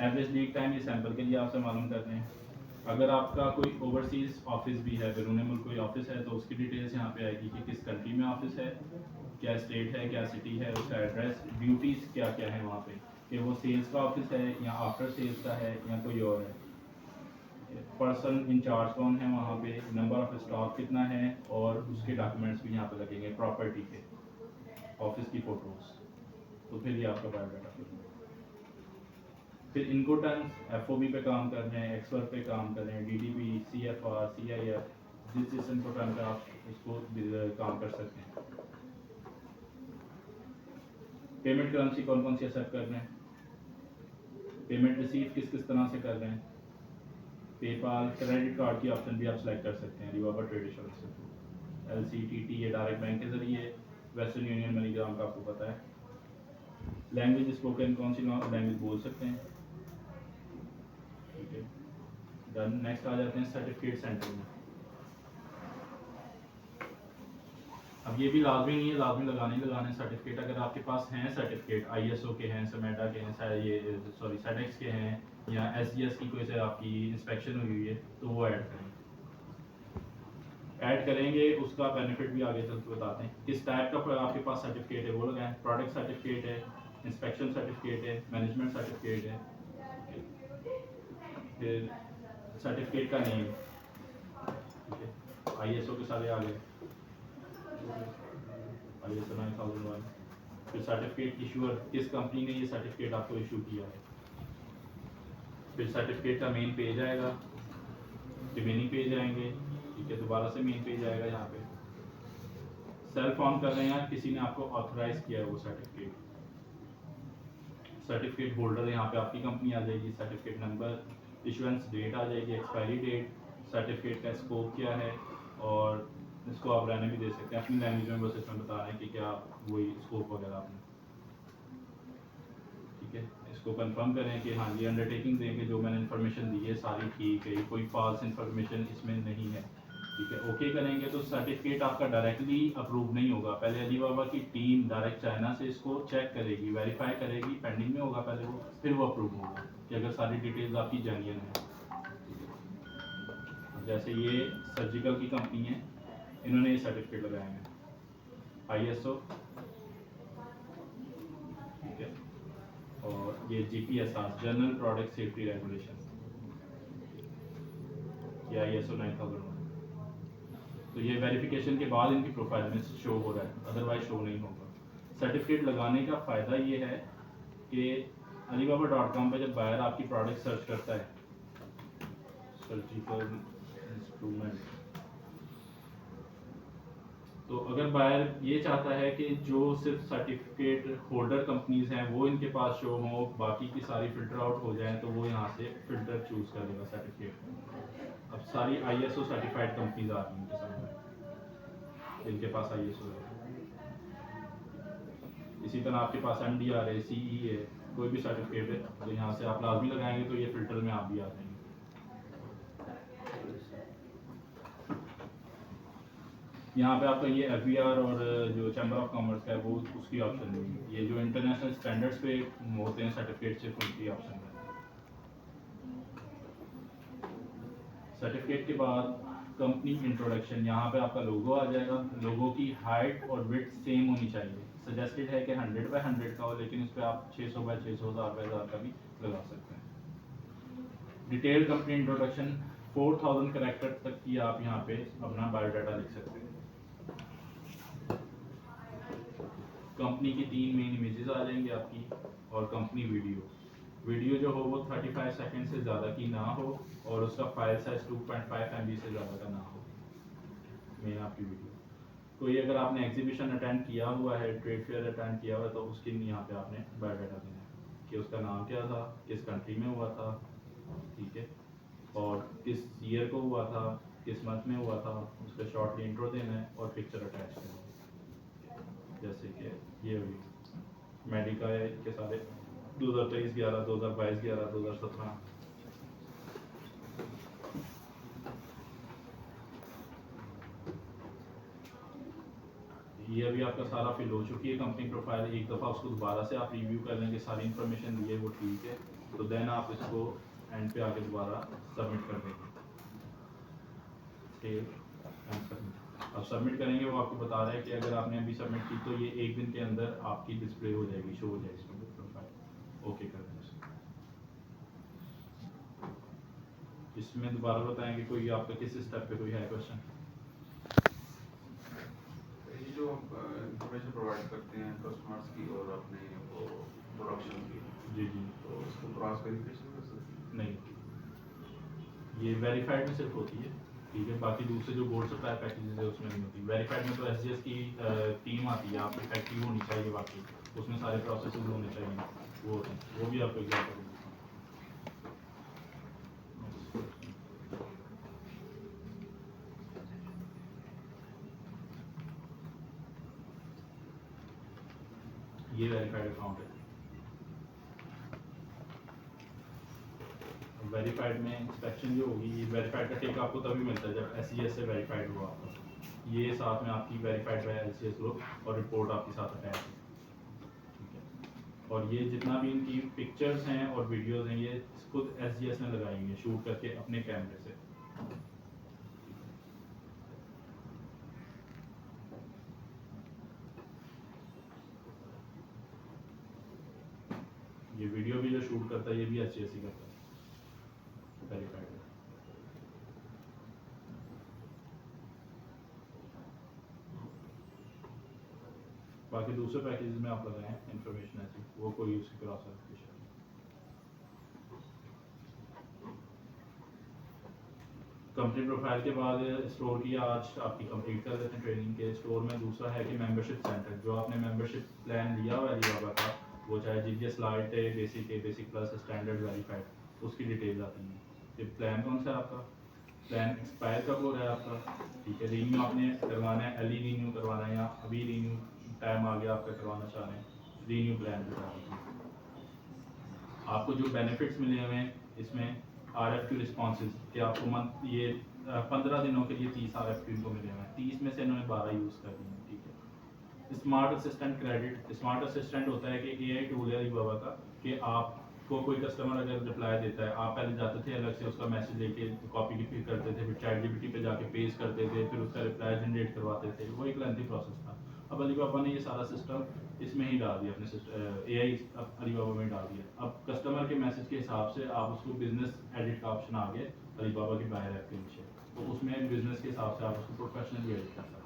एवरेज लीड टाइम ये सैंपल के लिए आपसे मालूम करते हैं। अगर आपका कोई ओवरसीज़ ऑफिस भी है, बैरून मुल्क कोई ऑफिस है, तो उसकी डिटेल्स यहाँ पे आएगी कि किस कंट्री में ऑफिस है, क्या स्टेट है, क्या सिटी है, उसका एड्रेस, ड्यूटीज़ क्या क्या है वहाँ पे, कि वो सेल्स का ऑफिस है या आफ्टर सेल्स का है या कोई और है, पर्सन इंचार्ज कौन है वहाँ पे, नंबर ऑफ स्टाफ कितना है, और उसके डॉक्यूमेंट्स भी यहाँ पे लगेंगे, प्रॉपर्टी के, ऑफिस की फ़ोटोज़। तो फिर ये आपका बायोडाटा फिर इनको टर्म्स एफओबी पे काम कर रहे हैं, एक्सवर्क पे काम कर रहे हैं, डीडीपी, सीएफआर, सीआईएफ, जिस इनको टर्म पे आप उसको काम कर सकते हैं। पेमेंट करेंसी कौन कौन सी एक्सेप्ट कर रहे हैं, पेमेंट रिसीव किस किस तरह से कर रहे हैं, पेपाल, क्रेडिट कार्ड की ऑप्शन भी आप सेलेक्ट कर सकते हैं अलीबाबा ट्रेड एश्योरेंस से, एलसीटीटी ये डायरेक्ट बैंक के ज़रिए, वेस्टर्न यूनियन, मनीग्राम का आपको पता है। लैंग्वेज स्पोकन कौन सी लैंग्वेज बोल सकते हैं, ठीक है। डन। नेक्स्ट आ जाते हैं सर्टिफिकेट सेंटर में। अब ये भी लाजमी नहीं है, लाजमी लगाने सर्टिफिकेट। अगर आपके पास हैं सर्टिफिकेट, आईएसओ के हैं, समेटा के हैं, ये सॉरी सेडेक्स के हैं, या एसजीएस की कोई से आपकी इंस्पेक्शन हुई है, तो वो ऐड करें। ऐड करेंगे, उसका बेनिफिट भी आगे चल के बताते हैं। किस टाइप का आपके पास सर्टिफिकेट है वो लगाएं। प्रोडक्ट सर्टिफिकेट है, इंस्पेक्शन सर्टिफिकेट है, मैनेजमेंट सर्टिफिकेट है, फिर सर्टिफिकेट का नेम, ठीक है। आईएसओ के सारे आ गए, ISO 9001। फिर सर्टिफिकेट इशूअर, किस कंपनी ने ये सर्टिफिकेट आपको इशू किया है। फिर सर्टिफिकेट का मेन पेज आएगा, रिमेनिंग पेज आएंगे, ठीक है। दोबारा से मेन पेज आएगा। यहाँ पे सेल्फ ऑन कर रहे हैं, किसी ने आपको ऑथराइज किया है वो सर्टिफिकेट। सर्टिफिकेट होल्डर यहाँ पे आपकी कंपनी आ जाएगी, सर्टिफिकेट नंबर, इशुएंस डेट आ जाएगी, एक्सपायरी डेट, सर्टिफिकेट का स्कोप क्या है, और इसको आप रहने भी दे सकते हैं अपनी लैंग्वेज में, बस इसमें बता रहे हैं कि क्या वही स्कोप वगैरह आपने, ठीक है। इसको कंफर्म करें कि हाँ ये अंडरटेकिंग दें कि जो मैंने इन्फॉर्मेशन दी है सारी ठीक है, कोई फॉल्स इन्फॉर्मेशन इसमें नहीं है, ठीक है। ओके करेंगे तो सर्टिफिकेट आपका डायरेक्टली अप्रूव नहीं होगा, पहले अलीबाबा की टीम डायरेक्ट चाइना से इसको चेक करेगी, वेरीफाई करेगी, पेंडिंग में होगा पहले वो, फिर वो अप्रूव होगा कि अगर सारी डिटेल्स आपकी जेन्युइन है। जैसे ये सर्जिकल की कंपनी है, इन्होंने ये सर्टिफिकेट लगाए हैं, ISO, ठीक है, और ये GPSR, general product safety regulation, या ISO 9001। तो ये वेरिफिकेशन के बाद इनकी प्रोफाइल में शो हो रहा है, अदरवाइज शो नहीं होगा। सर्टिफिकेट लगाने का फ़ायदा ये है कि alibaba.com पे जब बायर आपकी प्रोडक्ट सर्च करता है, सर्जिकल इंस्ट्रूमेंट, तो अगर बायर ये चाहता है कि जो सिर्फ सर्टिफिकेट होल्डर कंपनीज हैं वो इनके पास शो हो, बाकी की सारी फिल्टर आउट हो जाए, तो वो यहाँ से फिल्टर चूज कर लेगा सर्टिफिकेट। अब सारी ISO सर्टिफाइड कंपनीज आ रही हैं इनके सामने, इनके पास ISO है। इसी तरह आपके पास MDR है, CE है, कोई भी सर्टिफिकेट है, तो यहाँ से आप लाजमी लगाएंगे तो ये फिल्टर में आप भी आ जाएंगे। यहाँ पे आपका ये FBR और जो चैम्बर ऑफ कॉमर्स का है वो उसकी ऑप्शन नहीं है। ये जो इंटरनेशनल स्टैंडर्ड्स पे होते हैं सर्टिफिकेट, सिर्फ उनकी ऑप्शन है। सर्टिफिकेट के बाद कंपनी इंट्रोडक्शन, यहाँ पे आपका लोगो आ जाएगा। लोगो की हाइट और विड्थ सेम होनी चाहिए। सजेस्टेड है कि 100 बाय 100 का हो, लेकिन इस पर आप 600 बाय 600, 1000 बाय 1000 का भी लगा सकते हैं। डिटेल कंपनी इंट्रोडक्शन 4000 कैरेक्टर तक की आप यहाँ पे अपना बायोडाटा लिख सकते हैं। कंपनी की 3 मेन इमेजेस आ जाएंगी आपकी, और कंपनी वीडियो जो हो वो 35 सेकंड से ज़्यादा की ना हो, और उसका फाइल साइज 2.5 MB से ज़्यादा का ना हो। मेन आपकी वीडियो कोई अगर आपने एग्जीबिशन अटेंड किया हुआ है, ट्रेड फेयर अटेंड किया हुआ है, तो उसके यहाँ पे आपने बायोडाटा देना है कि उसका नाम क्या था, किस कंट्री में हुआ था, ठीक है, और किस ईयर को हुआ था, किस मंथ में हुआ था, उसका शॉर्टली इंट्रो देना है और पिक्चर अटैच करना है। जैसे कि ये हुई मेडिका के सारे 2023 11, 2022 11, 2017। ये अभी आपका सारा फिल हो चुकी है कंपनी प्रोफाइल। एक दफ़ा उसको दोबारा से आप रिव्यू कर लेंगे, सारी इन्फॉर्मेशन दी है वो ठीक है, तो देन आप इसको एंड पे आके दोबारा सबमिट कर देंगे। Save and submit. अब सबमिट करेंगे, वो आपको बता रहा है कि अगर आपने अभी सबमिट की तो ये 1 दिन के अंदर आपकी डिस्प्ले हो जाएगी, शो हो जाएगी इसमें प्रोफाइल। ओके कर दें इसमें। दोबारा बताएंगे कोई आपका किस स्टेप पे कोई है क्वेश्चन? ये जो इंफॉर्मेशन प्रोवाइड करते हैं कस्टमर्स की और अपने वो प्रोडक्शन की, जी जी। तो उसको क्रॉस वेरिफिकेशन कर सकते हैं? नहीं, ये वेरीफाइड में सिर्फ होती है, ठीक है, बाकी दूसरे जो बोर्ड सप्लाई पैकेजेस है उसमें नहीं होती। वेरीफाइड में तो SGS की टीम आती है, आपकी फैक्ट्री होनी चाहिए, बाकी उसमें सारे प्रोसेस होने चाहिए, वो होते हैं, वो भी आपको एग्जाम्पल देता हूँ। ये वेरीफाइड अकाउंट है। वेरीफाइड में इंस्पेक्शन जो होगी, ये वेरीफाइड का टिक आपको तभी मिलता है जब SGS से वेरीफाइड हुआ आपका। ये साथ में आपकी वेरीफाइड बाय SGS लो और रिपोर्ट आपके साथ अटैच है, ठीक है। और ये जितना भी इनकी पिक्चर्स हैं और वीडियोस हैं, ये खुद SGS ने लगाई हुई है शूट करके अपने कैमरे से। ये वीडियो भी जो शूट करता है ये भी SGS ही करता है, वेरीफाइड है। बाकी दूसरे पैकेजेस में आप लगाएं इन्फॉर्मेशन ऐसी, वो कोई उसकी क्रॉस वेरिफिकेशन। कंपनी प्रोफाइल के बाद स्टोर की आज आपकी कंप्लीट कर देते हैं ट्रेनिंग के। स्टोर में दूसरा है कि मेंबरशिप सेंटर, जो आपने मेंबरशिप प्लान लिया हुआ है अलीबाबा का, वो चाहे GGS लाइट है, बेसिक है, बेसिक प्लस, स्टैंडर्ड, वेरीफाइड, उसकी डिटेल्स आती हैं। ये प्लान कौन सा है आपका, प्लान एक्सपायर कब हो रहा है आपका, ठीक है, रीन्यू आपने करवाना है, एली रीन्यू करवाना है, या अभी रीन्यू टाइम आ गया आपका करवाना चाह रहे हैं, रीन्यू प्लान बता दीजिए। आपको जो बेनिफिट्स मिले हुए हैं इसमें RFQ रिस्पॉन्सेज कि आपको मंथ ये 15 दिनों के लिए 30 RFQ को मिले हुए हैं, 30 में से इन्होंने 12 यूज़ कर दिए हैं, ठीक है। Smart assistant credit, smart assistant होता है कि AI टूल है अलीबाबा का, कि आपको कोई कस्टमर अगर रिप्लाई देता है, आप पहले जाते थे अलग से उसका मैसेज लेके कॉपी की फिल करते थे, फिर ChatGPT पे जाके पेस्ट करते थे, फिर उसका रिप्लाई जनरेट करवाते थे, वो एक लेंथी प्रोसेस था। अब अलीबाबा ने ये सारा सिस्टम इसमें ही डाल दिया, अपने AI अलीबाबा में डाल दिया। अब कस्टमर के मैसेज के हिसाब से आप उसको बिजनेस एडिट का ऑप्शन आ गया अलीबाबा की बायर ऐप के नीचे, तो उसमें बिजनेस के हिसाब से आप उसको प्रोफेशनली एडिट कर सकते हैं।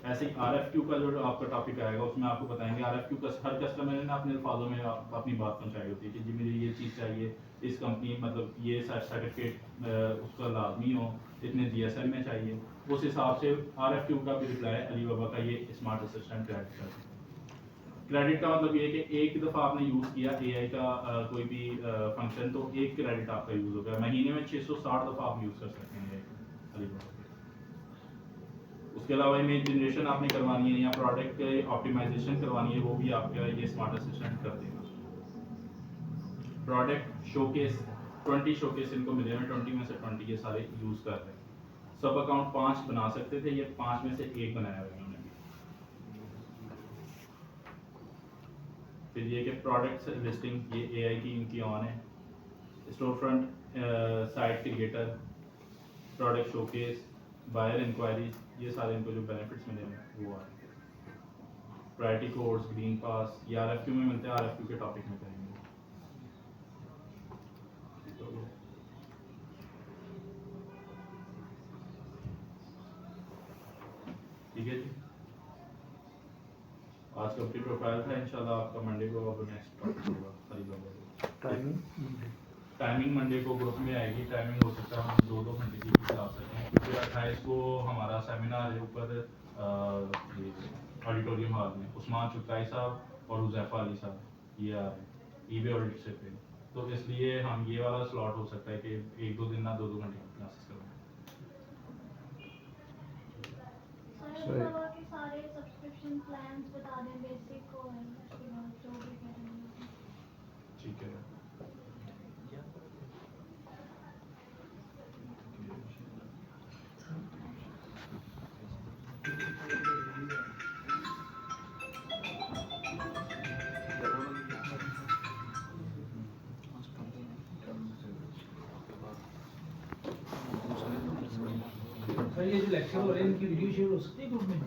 ऐसे ही RFQ का जो आपका टॉपिक आएगा उसमें आपको बताएंगे RFQ का हर कस्टमर ने अपने अल्फाजों में अपनी बात पहुंचाई होती है कि जी मुझे ये चीज़ चाहिए, इस कंपनी मतलब ये सर्टिफिकेट उसका लाजमी हो, इतने GSM में चाहिए, उस हिसाब से RFQ का भी रिप्लाई अलीबाबा का ये स्मार्ट असिस्टेंट क्रेडिट कर सकते हैं। क्रेडिट का मतलब ये है कि एक दफ़ा आपने यूज़ किया AI का कोई भी फंक्शन, तो एक क्रेडिट आपका यूज़ हो गया, महीने में 660 दफ़ा आप यूज़ कर सकते हैं अलीबाबा। उसके अलावा इमेज जनरेशन आपने करवानी है या प्रोडक्ट ऑप्टिमाइजेशन करवानी है, वो भी आपका ये स्मार्ट असिस्टेंट कर देगा। प्रोडक्ट शोकेस 20 शोकेस इनको मिले हैं, 20 में से 20 ये सारे यूज़ कर रहे हैं। सब अकाउंट 5 बना सकते थे, ये 5 में से 1 बनाया हुआ है उन्होंने। फिर ये कि प्रोडक्ट लिस्टिंग ये AI की इनकी ऑन है। Store front site creator, product showcase, buyer inquiries, ये सारे इनको जो बेनिफिट्स मिले हैं वो आ रहे हैं। प्रायोरिटी कोड्स, ग्रीन पास, ये RFQ में मिलते हैं, RFQ के टॉपिक में करेंगे। ठीक है जी, आज का अपनी प्रोफाइल था। इंशाल्लाह आपका मंडे को अब नेक्स्ट टॉपिक होगा। टाइमिंग मंडे को ग्रुप में आएगी। टाइमिंग हो सकता है हम 2-2 घंटे की चला सकते हैं, क्योंकि 28 को हमारा सेमिनार है ऊपर ऑडिटोरियम हॉल में। उस्मान चुगताई साहब और हुज़ैफा अली साहब ये आ रहे हैं ईबे ऑडिट से पे, तो इसलिए हम ये वाला स्लॉट हो सकता है कि 1-2 दिन ना 2-2 घंटे की क्लासेस करवाएं। सर दवा के सारे सब्सक्रिप्शन प्लान्स बता दें, बेसिक और उसके बाद जो भी करेंगे। ठीक है। सर ये जो लेक्चर हो रहे हैं इनकी वीडियो शेयर हो सकती है ग्रुप में,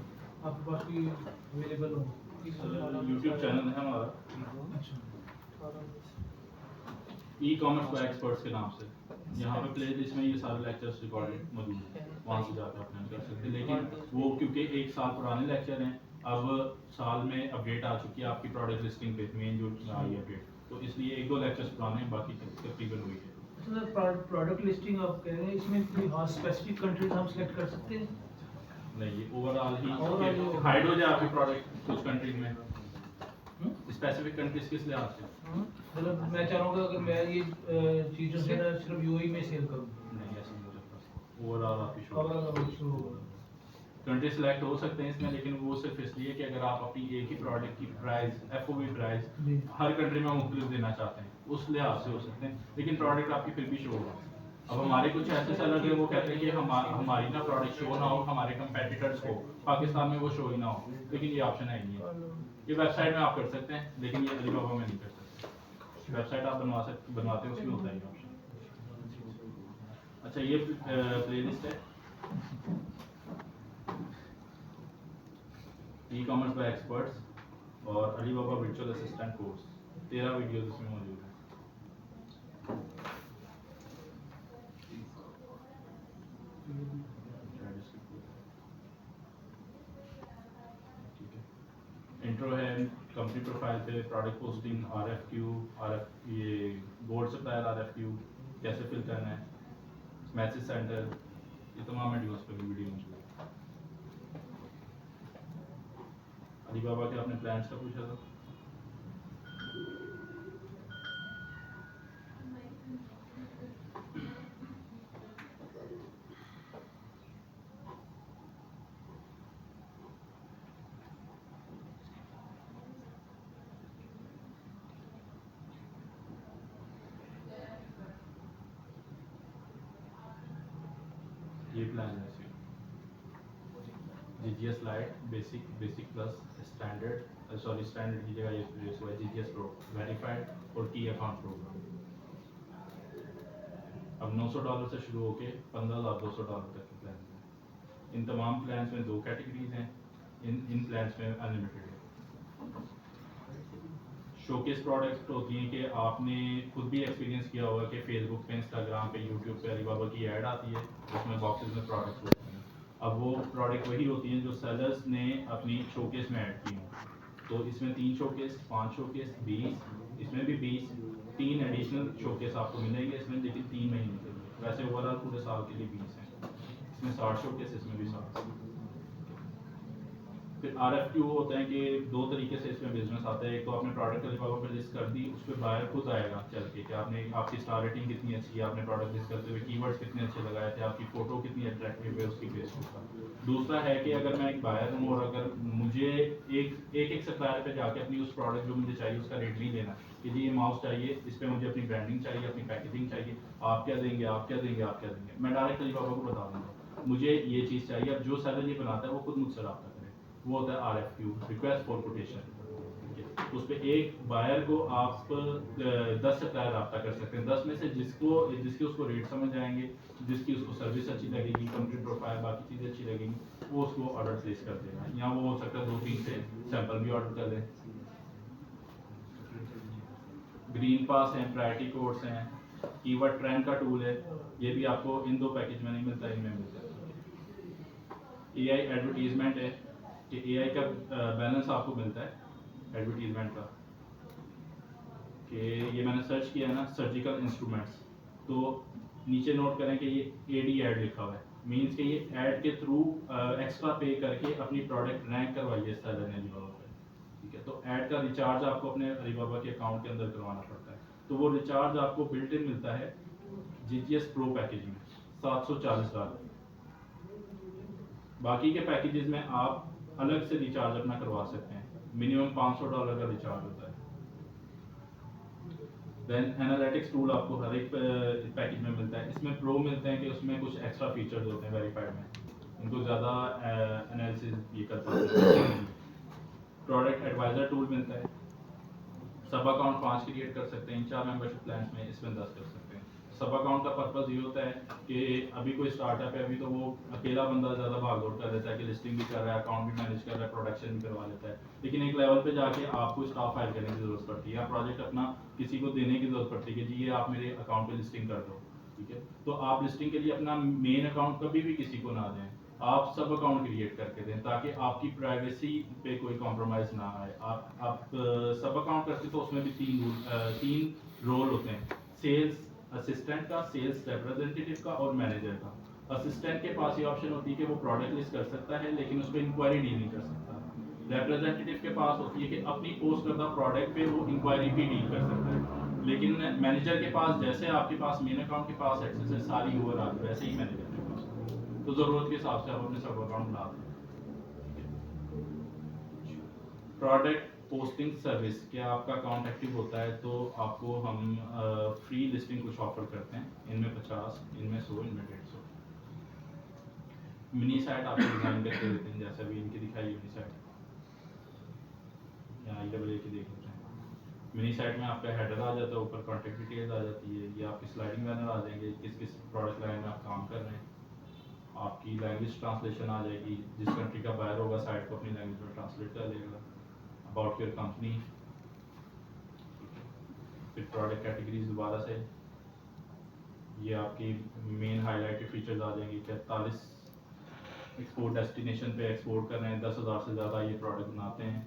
आपके पास कोई अवेलेबल हो? यूट्यूब चैनल है हमारा अच्छा, ई-कॉमर्स बाय एक्सपर्ट्स के नाम से। यहाँ पे प्लेलिस्ट में ये सारे लेक्चर्स रिकॉर्डेड मौजूद है, वहाँ से जाकर अपना कर सकते हैं। लेकिन वो क्योंकि 1 साल पुराने लेक्चर हैं, अब साल में अपडेट आ चुकी है आपकी प्रोडक्ट लिस्टिंग पे मेन जो आई अपडेट, तो इसलिए 1-2 लेक्चर्स पुराने हैं, बाकी तकरीबन हुई है। अच्छा प्रोडक्ट लिस्टिंग आप कह रहे हैं, इसमें कोई हाँ स्पेसिफिक कंट्रीज हम सेलेक्ट कर सकते हैं? नहीं, ये ओवरऑल Overall ही ही- हाइड हो जाए आपकी प्रोडक्ट कुछ कंट्रीज में। स्पेसिफिक कंट्रीज किस लिहाज से? मतलब मैं चाह रहा हूँ कि अगर मैं ये चीज़ जो है ना सिर्फ यूएई में सेल करूँ, नहीं, ऐसा नहीं हो सकता। ओवरऑल आपकी शो ओवरऑल कंट्री सेलेक्ट हो सकते हैं इसमें, लेकिन वो सिर्फ इसलिए कि अगर आप अपनी एक ही प्रोडक्ट की प्राइस FOB प्राइस जी। हर कंट्री में मुख्तलिफ देना चाहते हैं, उस लिहाज से हो सकते हैं, लेकिन प्रोडक्ट आपकी फिर भी शो होगा। अब हमारे कुछ ऐसे सेलर हैं वो कहते हैं कि हमारी ना प्रोडक्ट शो ना हो, हमारे कंपेटिटर्स को पाकिस्तान में वो शो ही ना हो, लेकिन ये ऑप्शन है नहीं है। ये वेबसाइट में आप कर सकते हैं, लेकिन ये अलीबाबा में नहीं कर सकते। वेबसाइट आप बनवाते हैं उसमें होता है ये ऑप्शन। अच्छा, ये प्लेलिस्ट है ई-कॉमर्स बाय एक्सपर्ट्स और Alibaba virtual assistant course, 13 videos इसमें मौजूद हैं। इंट्रो है, कंपनी प्रोफाइल पे, प्रोडक्ट पोस्टिंग, ये बोर्ड सप्लायर RFQ कैसे फिल करना है, मैसेज सेंटर, ये तमाम वीडियोस पे वीडियो मौजूद है। अलीबाबा के आपने प्लान्स का पूछा था? ये प्लान है GGS light, basic plus standard, standard की जगह ये GGS प्रो, वेरीफाइड और की अकाउंट प्रोग्राम। अब $900 से शुरू होके $15,200 तक के प्लान हैं। इन तमाम प्लान्स में 2 कैटेगरीज हैं, इन प्लान्स में अनलिमिटेड है। शोकेस प्रोडक्ट होती हैं कि आपने खुद भी एक्सपीरियंस किया होगा कि फेसबुक पे, इंस्टाग्राम पे, यूट्यूब पे अलीबाबा की ऐड आती है, उसमें बॉक्सेस में प्रोडक्ट्स होते हैं। अब वो प्रोडक्ट वही होती हैं जो सेलर्स ने अपनी शोकेस में ऐड की हों। तो इसमें 3 शोकेस, 5 शोकेस, 20, इसमें भी 20, 3 एडिशनल शोकेस आपको मिलेंगे इसमें, लेकिन 3 महीने के लिए। वैसे ओवरऑल पूरे साल के लिए 20 हैं। इसमें 60 शोकेस, इसमें भी 60। फिर RFQ होते हैं कि 2 तरीके से इसमें बिजनेस आता है। एक तो आपने प्रोडक्ट अलीबाबा पे लिस्ट कर दी, उस पर बायर खुद आएगा चल के कि आपने आपकी स्टार रेटिंग कितनी अच्छी है, आपने प्रोडक्ट लिस्ट करते हुए कीवर्ड्स कितने अच्छे लगाए थे, आपकी फ़ोटो कितनी अट्रैक्टिव है, उसकी बेस होगा। दूसरा है कि अगर मैं एक बायर हूँ और अगर मुझे एक सप्लायर पे जाके अपनी उस प्रोडक्ट जो मुझे चाहिए उसका रेट नहीं लेना कि जी ये माउस चाहिए, इस पर मुझे अपनी ब्रांडिंग चाहिए, अपनी पैकेजिंग चाहिए, आप क्या देंगे, आप क्या देंगे, आप क्या देंगे, मैं डायरेक्ट अलीबाबा को बता दूँगा मुझे ये चीज़ चाहिए। अब जो सेलर ये बनाता है वो खुद मुझसे रब्ता करे, वो होता है RFQ, रिक्वेस्ट फॉर कोटेशन। उस पर एक बायर को आप 10 सप्लायर रब्ता कर सकते हैं। 10 में से जिसकी उसको रेट समझ आएंगे, जिसकी उसको सर्विस अच्छी लगेगी, कंपनी प्रोफाइल बाकी चीज़ें अच्छी लगेंगी, वो उसको ऑर्डर प्लेस कर देगा। या वो हो सकता है 2-3 से सैंपल भी ऑर्डर कर दें। ग्रीन पास हैं, प्रायोरिटी कोड्स हैं, कीवर्ड ट्रेंड का टूल है, ये भी आपको इन 2 पैकेज में नहीं मिलता, इनमें मिलता है। AI एडवर्टीजमेंट है कि AI का बैलेंस आपको मिलता है एडवर्टीजमेंट का, कि ये मैंने सर्च किया है ना, सर्जिकल इंस्ट्रूमेंट्स, तो नीचे नोट करें कि ये AD ऐड लिखा हुआ है, मींस कि ये ऐड के थ्रू एक्स्ट्रा पे करके अपनी प्रोडक्ट रैंक करवाइए सेलर ने अलीबाबा पे, ठीक है। तो ऐड का रिचार्ज आपको अपने अलीबाबा के अकाउंट के अंदर करवाना पड़ता है, तो वो रिचार्ज आपको बिल्ट इन मिलता है GTS प्रो पैकेज में $740। बाकी के पैकेजेस में आप अलग से रिचार्ज अपना करवा सकते हैं, मिनिमम $500 का रिचार्ज होता है। देन एनालिटिक्स टूल आपको हर एक पैकेज में मिलता है। इसमें प्रो मिलते हैं कि उसमें कुछ एक्स्ट्रा फीचर्स होते हैं वेरीफाइड में, इनको ज़्यादा एनालिसिस ये कर पाते हैं। प्रोडक्ट एडवाइजर टूल मिलता है, सब अकाउंट 5 क्रिएट कर सकते हैं, 4 मेंबरशिप प्लान्स में, इसमें 10 कर सकते हैं। सब अकाउंट का पर्पस ये होता है कि अभी कोई स्टार्टअप है, अभी तो वो अकेला बंदा ज़्यादा भाग दौड़ कर लेता है कि लिस्टिंग भी कर रहा है, अकाउंट भी मैनेज कर रहा है, प्रोडक्शन भी करवा लेता है, लेकिन एक लेवल पे जाके आपको स्टाफ हायर करने की ज़रूरत पड़ती है, या प्रोजेक्ट अपना किसी को देने की ज़रूरत पड़ती है कि जी ये आप मेरे अकाउंट पर लिस्टिंग कर दो, ठीक है। तो आप लिस्टिंग के लिए अपना मेन अकाउंट कभी भी किसी को ना दें, आप सब अकाउंट क्रिएट करके दें ताकि आपकी प्राइवेसी पे कोई कॉम्प्रोमाइज़ ना आए। आप सब अकाउंट करते तो उसमें भी 3 रोल होते हैं, सेल्स असिस्टेंट का, सेल्स रिप्रेजेंटेटिव का और मैनेजर का। असिस्टेंट के पास ये ऑप्शन होती है कि वो प्रोडक्ट लिस्ट कर सकता है लेकिन उस पर इंक्वायरी डील नहीं कर सकता। रिप्रेजेंटेटिव के पास होती है कि अपनी पोस्ट करदा प्रोडक्ट पे वो इंक्वायरी भी डील कर सकता है, लेकिन मैनेजर के पास जैसे आपके पास मेन अकाउंट के पास एक्सेस है सारी ओवरऑल, वैसे ही मैनेजर के पास, तो ज़रूरत के हिसाब से आप अपने सब अकाउंट बना दें। प्रोडक्ट पोस्टिंग सर्विस, क्या आपका अकाउंट एक्टिव होता है तो आपको हम फ्री लिस्टिंग कुछ ऑफर करते हैं, इनमें 50, इनमें 100, इनमें 150। मिनी साइट आपको डिज़ाइन करके देते हैं, जैसे अभी इनकी दिखाई मिनी साइट, या IAA की देख लेते हैं। मिनी साइट में आपका हेडर आ जाता है, ऊपर कॉन्टेक्ट डिटेल्स आ जाती है, ये आपकी स्लाइडिंग बैनर आ जाएंगे, किस किस प्रोडक्ट लाइन में आप काम कर रहे हैं, आपकी लैंग्वेज ट्रांसलेशन आ जाएगी, जिस कंट्री का बायर होगा साइट को अपनी लैंग्वेज में ट्रांसलेट कर लेगा, अबाउट योर कंपनी, फिर प्रोडक्ट कैटेगरीज दोबारा से, ये आपकी मेन हाईलाइटेड फीचर्स आ जाएंगी। 43 एक्सपोर्ट डेस्टिनेशन पे एक्सपोर्ट कर रहे हैं, 10,000 से ज़्यादा ये प्रोडक्ट बनाते हैं।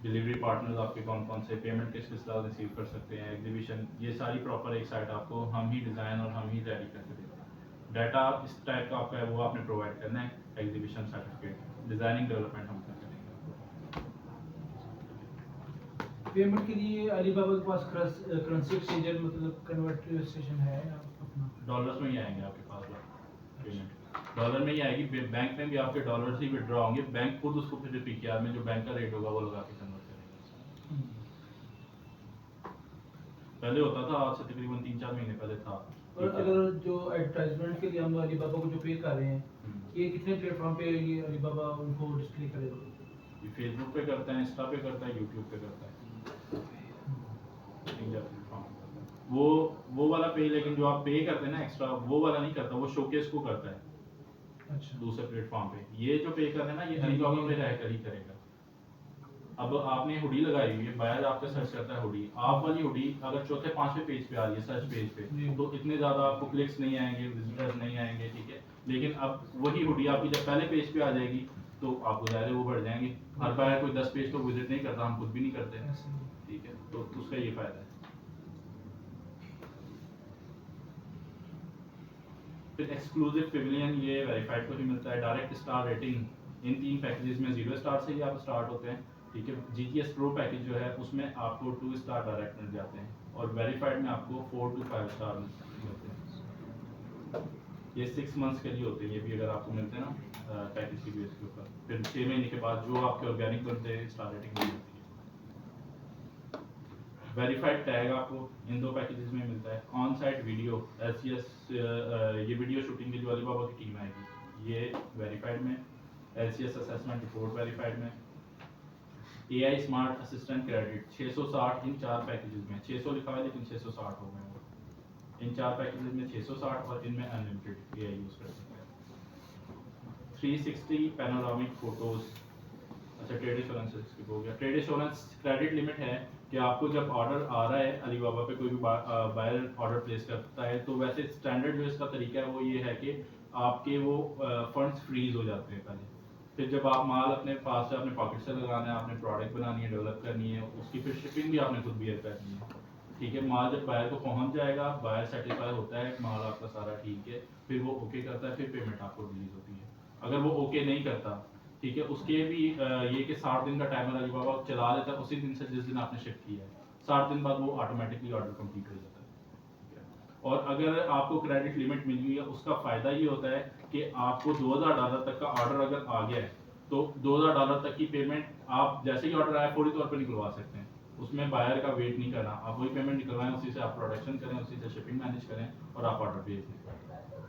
डिलीवरी पार्टनर्स आपके कौन कौन से, पेमेंट किस किस तरह रिसीव कर सकते हैं, एग्जीबिशन, ये सारी प्रॉपर एक साइट आपको हम ही डिज़ाइन और हम ही रेडी करके देते हैं। डाटा इस टाइप का आपका है वो आपने प्रोवाइड करना है, एग्जीबिशन सर्टिफिकेट, डिज़ाइनिंग डेवलपमेंट हम कर देंगे। पेमेंट के लिए अलीबाबा के पास करेंसी एक्सचेंजर मतलब कन्वर्टर स्टेशन है अपना? डॉलर्स में ही आएंगे आपके पास पेमेंट, डॉलर में ही आएगी, बैंक में भी आपके डॉलर्स ही विड्रॉ होंगे, बैंक खुद उसको फिर PKR में जो बैंक का रेट होगा वो लगा के कन्वर्ट करेगा। पहले होता था, आज से तकरीबन 3-4 महीने पहले था। और अगर जो एडवर्टाइजमेंट के लिए हम अलीबाबा को जो पे कर रहे हैं, ये कितने प्लेटफॉर्म पे ये अलीबाबा उनको डिस्प्ले करेगा? ये फेसबुक पे करता है, इंस्टा पे करता है, यूट्यूब पे करता है, 3-4 प्लेटफॉर्म पे करता है। वो वाला पे, लेकिन जो आप पे करते हैं ना एक्स्ट्रा, वो वाला नहीं करता, वो शोकेस को करता है अच्छा, दूसरे प्लेटफॉर्म पे। ये जो पे कर रहे हैं ना, ये अलीबाबा पे रहकर ही करेगा। अब आपने हुडी लगाई हुई है, बायर आपका सर्च करता है हुडी, आप वाली हुडी अगर चौथे 5वें पेज पे आ रही है सर्च पेज पे, तो इतने ज़्यादा आपको क्लिक्स नहीं आएंगे, विजिटर्स नहीं आएंगे, ठीक है। लेकिन अब वही हुडी आपकी जब पहले पेज पे आ जाएगी तो आपको ज़्यादा वो बढ़ जाएंगे। हर बार कोई 10 पेज तो विजिट नहीं करता, हम खुद भी नहीं करते, ठीक है, तो उसका ये फ़ायदा है। फिर एक्सक्लूसिव पेविलियन, ये वेरीफाइड को ही मिलता है। डायरेक्ट स्टार रेटिंग, इन 3 पैकेजेस में 0 स्टार से ही आप स्टार्ट होते हैं, ठीक है। GTS प्रो पैकेज जो है उसमें आपको 2 स्टार डायरेक्ट मिल जाते हैं, और वेरीफाइड में आपको 4 to 5 स्टार मिलते हैं। ये 6 मंथ्स के लिए होते हैं, ये भी अगर आपको मिलते हैं ना पैकेज की बेस के ऊपर, फिर 6 महीने के बाद जो आपके ऑर्गेनिक बनते हैं स्टार रेटिंग मिल जाती है। वेरीफाइड टैग आपको इन 2 पैकेजेस में मिलता है। ऑन साइट वीडियो, LCS, ये वीडियो शूटिंग के जो अलीबाबा की टीम आएगी, ये वेरीफाइड में। LCS असेसमेंट रिपोर्ट वेरीफाइड में। AI स्मार्ट असिस्टेंट क्रेडिट 660 इन 4 पैकेजेस में, 600 लिखा है लेकिन 660 हो गए वो। इन 4 पैकेजेस में 660 और इनमें अनलिमिटेड AI यूज़ कर सकते हैं। 360 पैनोरामिक फोटोज। अच्छा ट्रेड इंश्योरेंस स्किप हो गया। ट्रेड इंश्योरेंस क्रेडिट लिमिट है कि आपको जब ऑर्डर आ रहा है अलीबाबा पे, कोई भी बायर ऑर्डर प्लेस करता है, तो वैसे स्टैंडर्ड जो इसका तरीका है वो ये है कि आपके वो फंड्स फ्रीज हो जाते हैं पहले। फिर जब आप माल अपने पास से अपने पॉकेट से लगाना है, आपने प्रोडक्ट बनानी है, डेवलप करनी है, उसकी फिर शिपिंग भी आपने खुद बियर करनी है। ठीक है, माल जब बायर को पहुंच जाएगा, बायर सेटिस्फाई होता है, माल आपका सारा ठीक है, फिर वो ओके करता है, फिर पेमेंट आपको रिलीज होती है। अगर वो ओके नहीं करता, ठीक है, उसके भी ये कि 60 दिन का टाइमर अलीबाबा चला लेता है उसी दिन से जिस दिन आपने शिफ्ट किया है। 60 दिन बाद वो ऑटोमेटिकली ऑर्डर कंप्लीट हो जाता है। और अगर आपको क्रेडिट लिमिट मिल गई है, उसका फ़ायदा ये होता है कि आपको $2000 तक का ऑर्डर अगर आ गया है, तो $2000 तक की पेमेंट आप जैसे ही ऑर्डर आया फौरी तौर पर निकलवा सकते हैं। उसमें बायर का वेट नहीं करना, आप वही पेमेंट निकलवाएं, उसी से आप प्रोडक्शन करें, उसी से शिपिंग मैनेज करें और आप ऑर्डर भेज दें।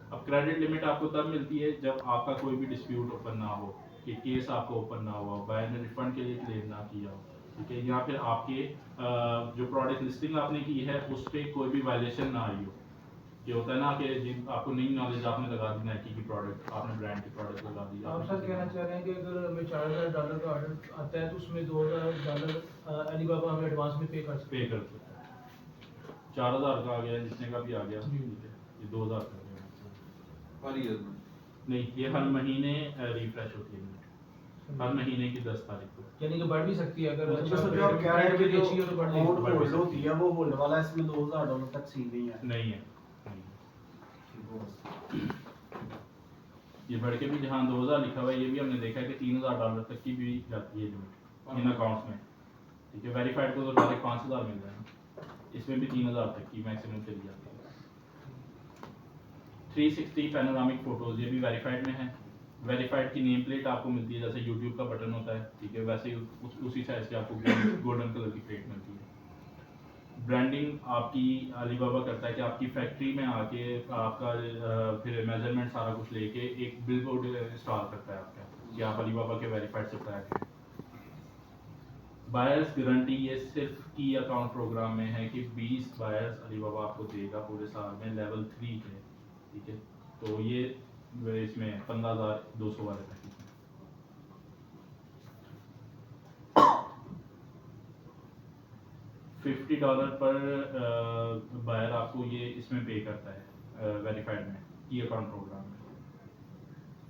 अब क्रेडिट लिमिट आपको तब मिलती है जब आपका कोई भी डिस्प्यूट ओपन ना हो, कि केस आपको ओपन ना हुआ, बायर ने रिफंड के लिए क्लेम ना किया हो, ठीक है, या फिर आपके जो प्रोडक्ट लिस्टिंग आपने की है उस पर कोई भी वायलेशन ना आई हो। ये होता है ना कि जिन आपको नई नॉलेज आपने लगा दी नाइकी की प्रोडक्ट, आपने ब्रांड की प्रोडक्ट लगा दी। आप सर कहना चाह रहे हैं कि अगर हमें $4000 का ऑर्डर आता है तो उसमें $2000 अलीबाबा हमें एडवांस में पे कर सकते पे कर सकते हैं। 4000 का आ गया, जितने का भी आ गया, जी। ठीक है, ये 2000 का आ गया। पर ईयर में नहीं, ये हर महीने रिफ्रेश होती है लिमिट, हर महीने की 10 तारीख को। यानी कि बढ़ भी सकती है अगर मतलब सर जो आप कह रहे हैं कि जो अच्छी हो तो बढ़ अमाउंट जाएगी। होल्ड होती है वो होल्ड वाला इसमें $2000 तक सील नहीं है। नहीं है, ये बढ़ के भी जहाँ 2000 लिखा हुआ है, ये भी हमने देखा है कि $3000 तक की भी जाती है लिमिट इन अकाउंट्स में। ठीक है, वेरीफाइड को तो डायरेक्ट 5000 मिल रहा है, इसमें भी 3000 तक की मैक्सिमम चली जाती है। 360 पैनोरामिक फोटोज, ये भी वेरीफाइड में है। वेरीफाइड की नेम प्लेट आपको मिलती है, जैसे यूट्यूब का बटन होता है, ठीक है, वैसे ही उसी साइज की आपको गोल्डन कलर की प्लेट मिलती है। ब्रांडिंग आपकी अलीबाबा करता है कि आपकी फैक्ट्री में आके आपका फिर मेजरमेंट सारा कुछ लेके एक बिल बोर्ड इंस्टॉल करता है आपका कि आप अलीबाबा के वेरीफाइड सप्लायर हैं। बायर्स गारंटी ये सिर्फ की अकाउंट प्रोग्राम में है कि 20 बायर्स अलीबाबा आपको देगा पूरे साल में, लेवल 3 के, ठीक है, तो ये इसमें 15200 वाले पैकेज में। $50 पर बायर आपको ये इसमें पे करता है वेरीफाइड में, की अकाउंट प्रोग्राम में।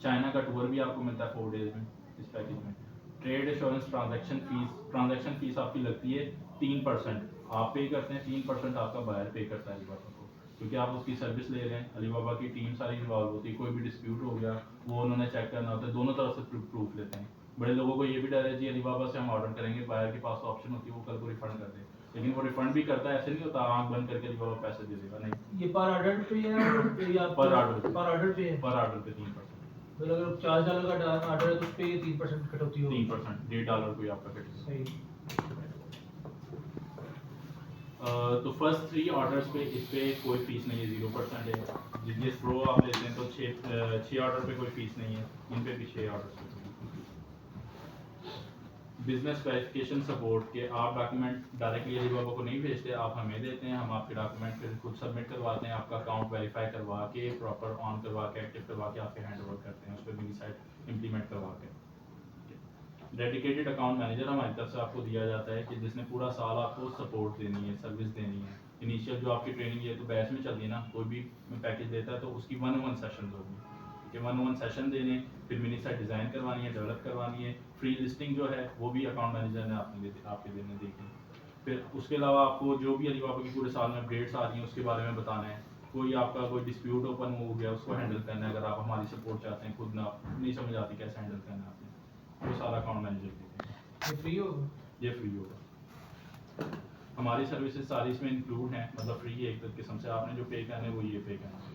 चाइना का टूर भी आपको मिलता है 4 डेज में इस पैकेज में। ट्रेड इंश्योरेंस ट्रांजैक्शन फीस आपकी लगती है 3%, आप पे करते हैं, 3% आपका बायर पे करता है अलीबाबा को, क्योंकि आप उसकी सर्विस ले रहे हैं। अलीबाबा की टीम सारी इन्वॉल्व होती है, कोई भी डिस्प्यूट हो गया वो उन्होंने चेक करना होता है, दोनों तरफ से प्रूफ लेते हैं। बड़े लोगों को ये भी डर है जी अलीबाबा से हम ऑर्डर करेंगे, बायर के पास ऑप्शन होती है वो कल को रिफंड कर दे, लेकिन वो रिफंड भी करता है, ऐसे नहीं होता आंख बंद करके अलीबाबा पैसे दे देगा, नहीं, ये पर ऑर्डर पे है या पर ऑर्डर पे है? पर ऑर्डर पे 3%, मतलब अगर $40 का ऑर्डर है तो उस पे ये 3% कटौती होगी। 3%, $1.5 कोई आपका कटेगा। सही। तो फर्स्ट 3 ऑर्डर्स पे इस पे कोई फीस नहीं है, 0% है। जीजीएस प्रो आप लेते हैं तो 6 ऑर्डर पे कोई फीस नहीं है, इन पे भी 6 ऑर्डर्स पे बिजनेस वेरिफिकेशन सपोर्ट के आप डॉक्यूमेंट डायरेक्टली अलीबाबा को नहीं भेजते, आप हमें देते हैं, हम आपके डॉक्यूमेंट फिर खुद सबमिट करवाते हैं, आपका अकाउंट वेरीफाई करवा के प्रॉपर ऑन करवा के एक्टिव करवा के आपके हैंड ओवर करते हैं, उस पर मिनी साइट इम्प्लीमेंट करवा के। डेडिकेटेड अकाउंट मैनेजर हमारी तरफ से आपको दिया जाता है कि जिसने पूरा साल आपको सपोर्ट देनी है, सर्विस देनी है। इनिशियल जो आपकी ट्रेनिंग है तो बैच में चल रही है ना, कोई भी पैकेज देता है तो उसकी 1-on-1 सेशन होगी, ठीक है, 1-on-1 सेशन देने, फिर मिनी साइट डिज़ाइन करवानी है, डेवलप करवानी है। फ्री लिस्टिंग जो है वो भी अकाउंट मैनेजर ने आपके देने देखी। फिर उसके अलावा आपको जो भी अलीबाबा की पूरे साल में अपडेट्स आ रही हैं उसके बारे में बताना है। कोई आपका कोई डिस्प्यूट ओपन हो गया उसको हैंडल करना है, अगर आप हमारी सपोर्ट चाहते हैं, खुद ना नहीं समझ आती कैसे हैंडल करना है आपने, वो सारा अकाउंट मैनेजर देखेंगे। ये फ्री होगा? ये फ्री होगा, हमारी सर्विसेज सारी इसमें इंक्लूड हैं, मतलब फ्री है एक किस्म से, आपने जो पे करना है वो ये पे करना है।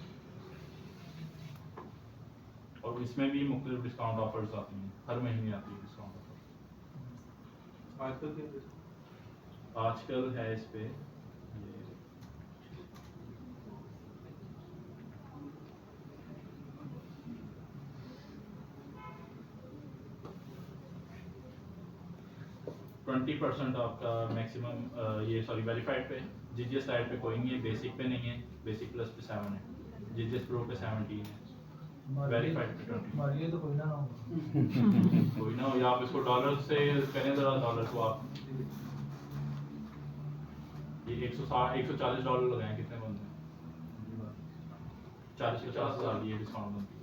और इसमें भी मुख्तलिफ डिस्काउंट ऑफर्स आती हैं, हर महीने आती है डिस्काउंट ऑफर। आजकल क्या आजकल है इस पे 20% आपका मैक्सिमम ये सॉरी वेरीफाइड पे जीजीएस लाइट पे कोई नहीं है, बेसिक पे नहीं है, बेसिक प्लस पे 7 है, जीजीएस प्रो पे 17 है, वेरीफाइड पे 20। हमारे लिए तो कोई ना हो। कोई ना हो, या आप इसको डॉलर से करें ज़रा, डॉलर को आप ये 140 डॉलर लगाएं, कितने बनते हैं? 40-50 हज़ार ये डिस्काउंट बनती है।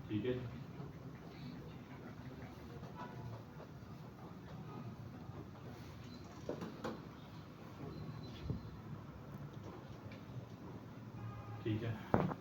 ठीक है जी। ठीक है।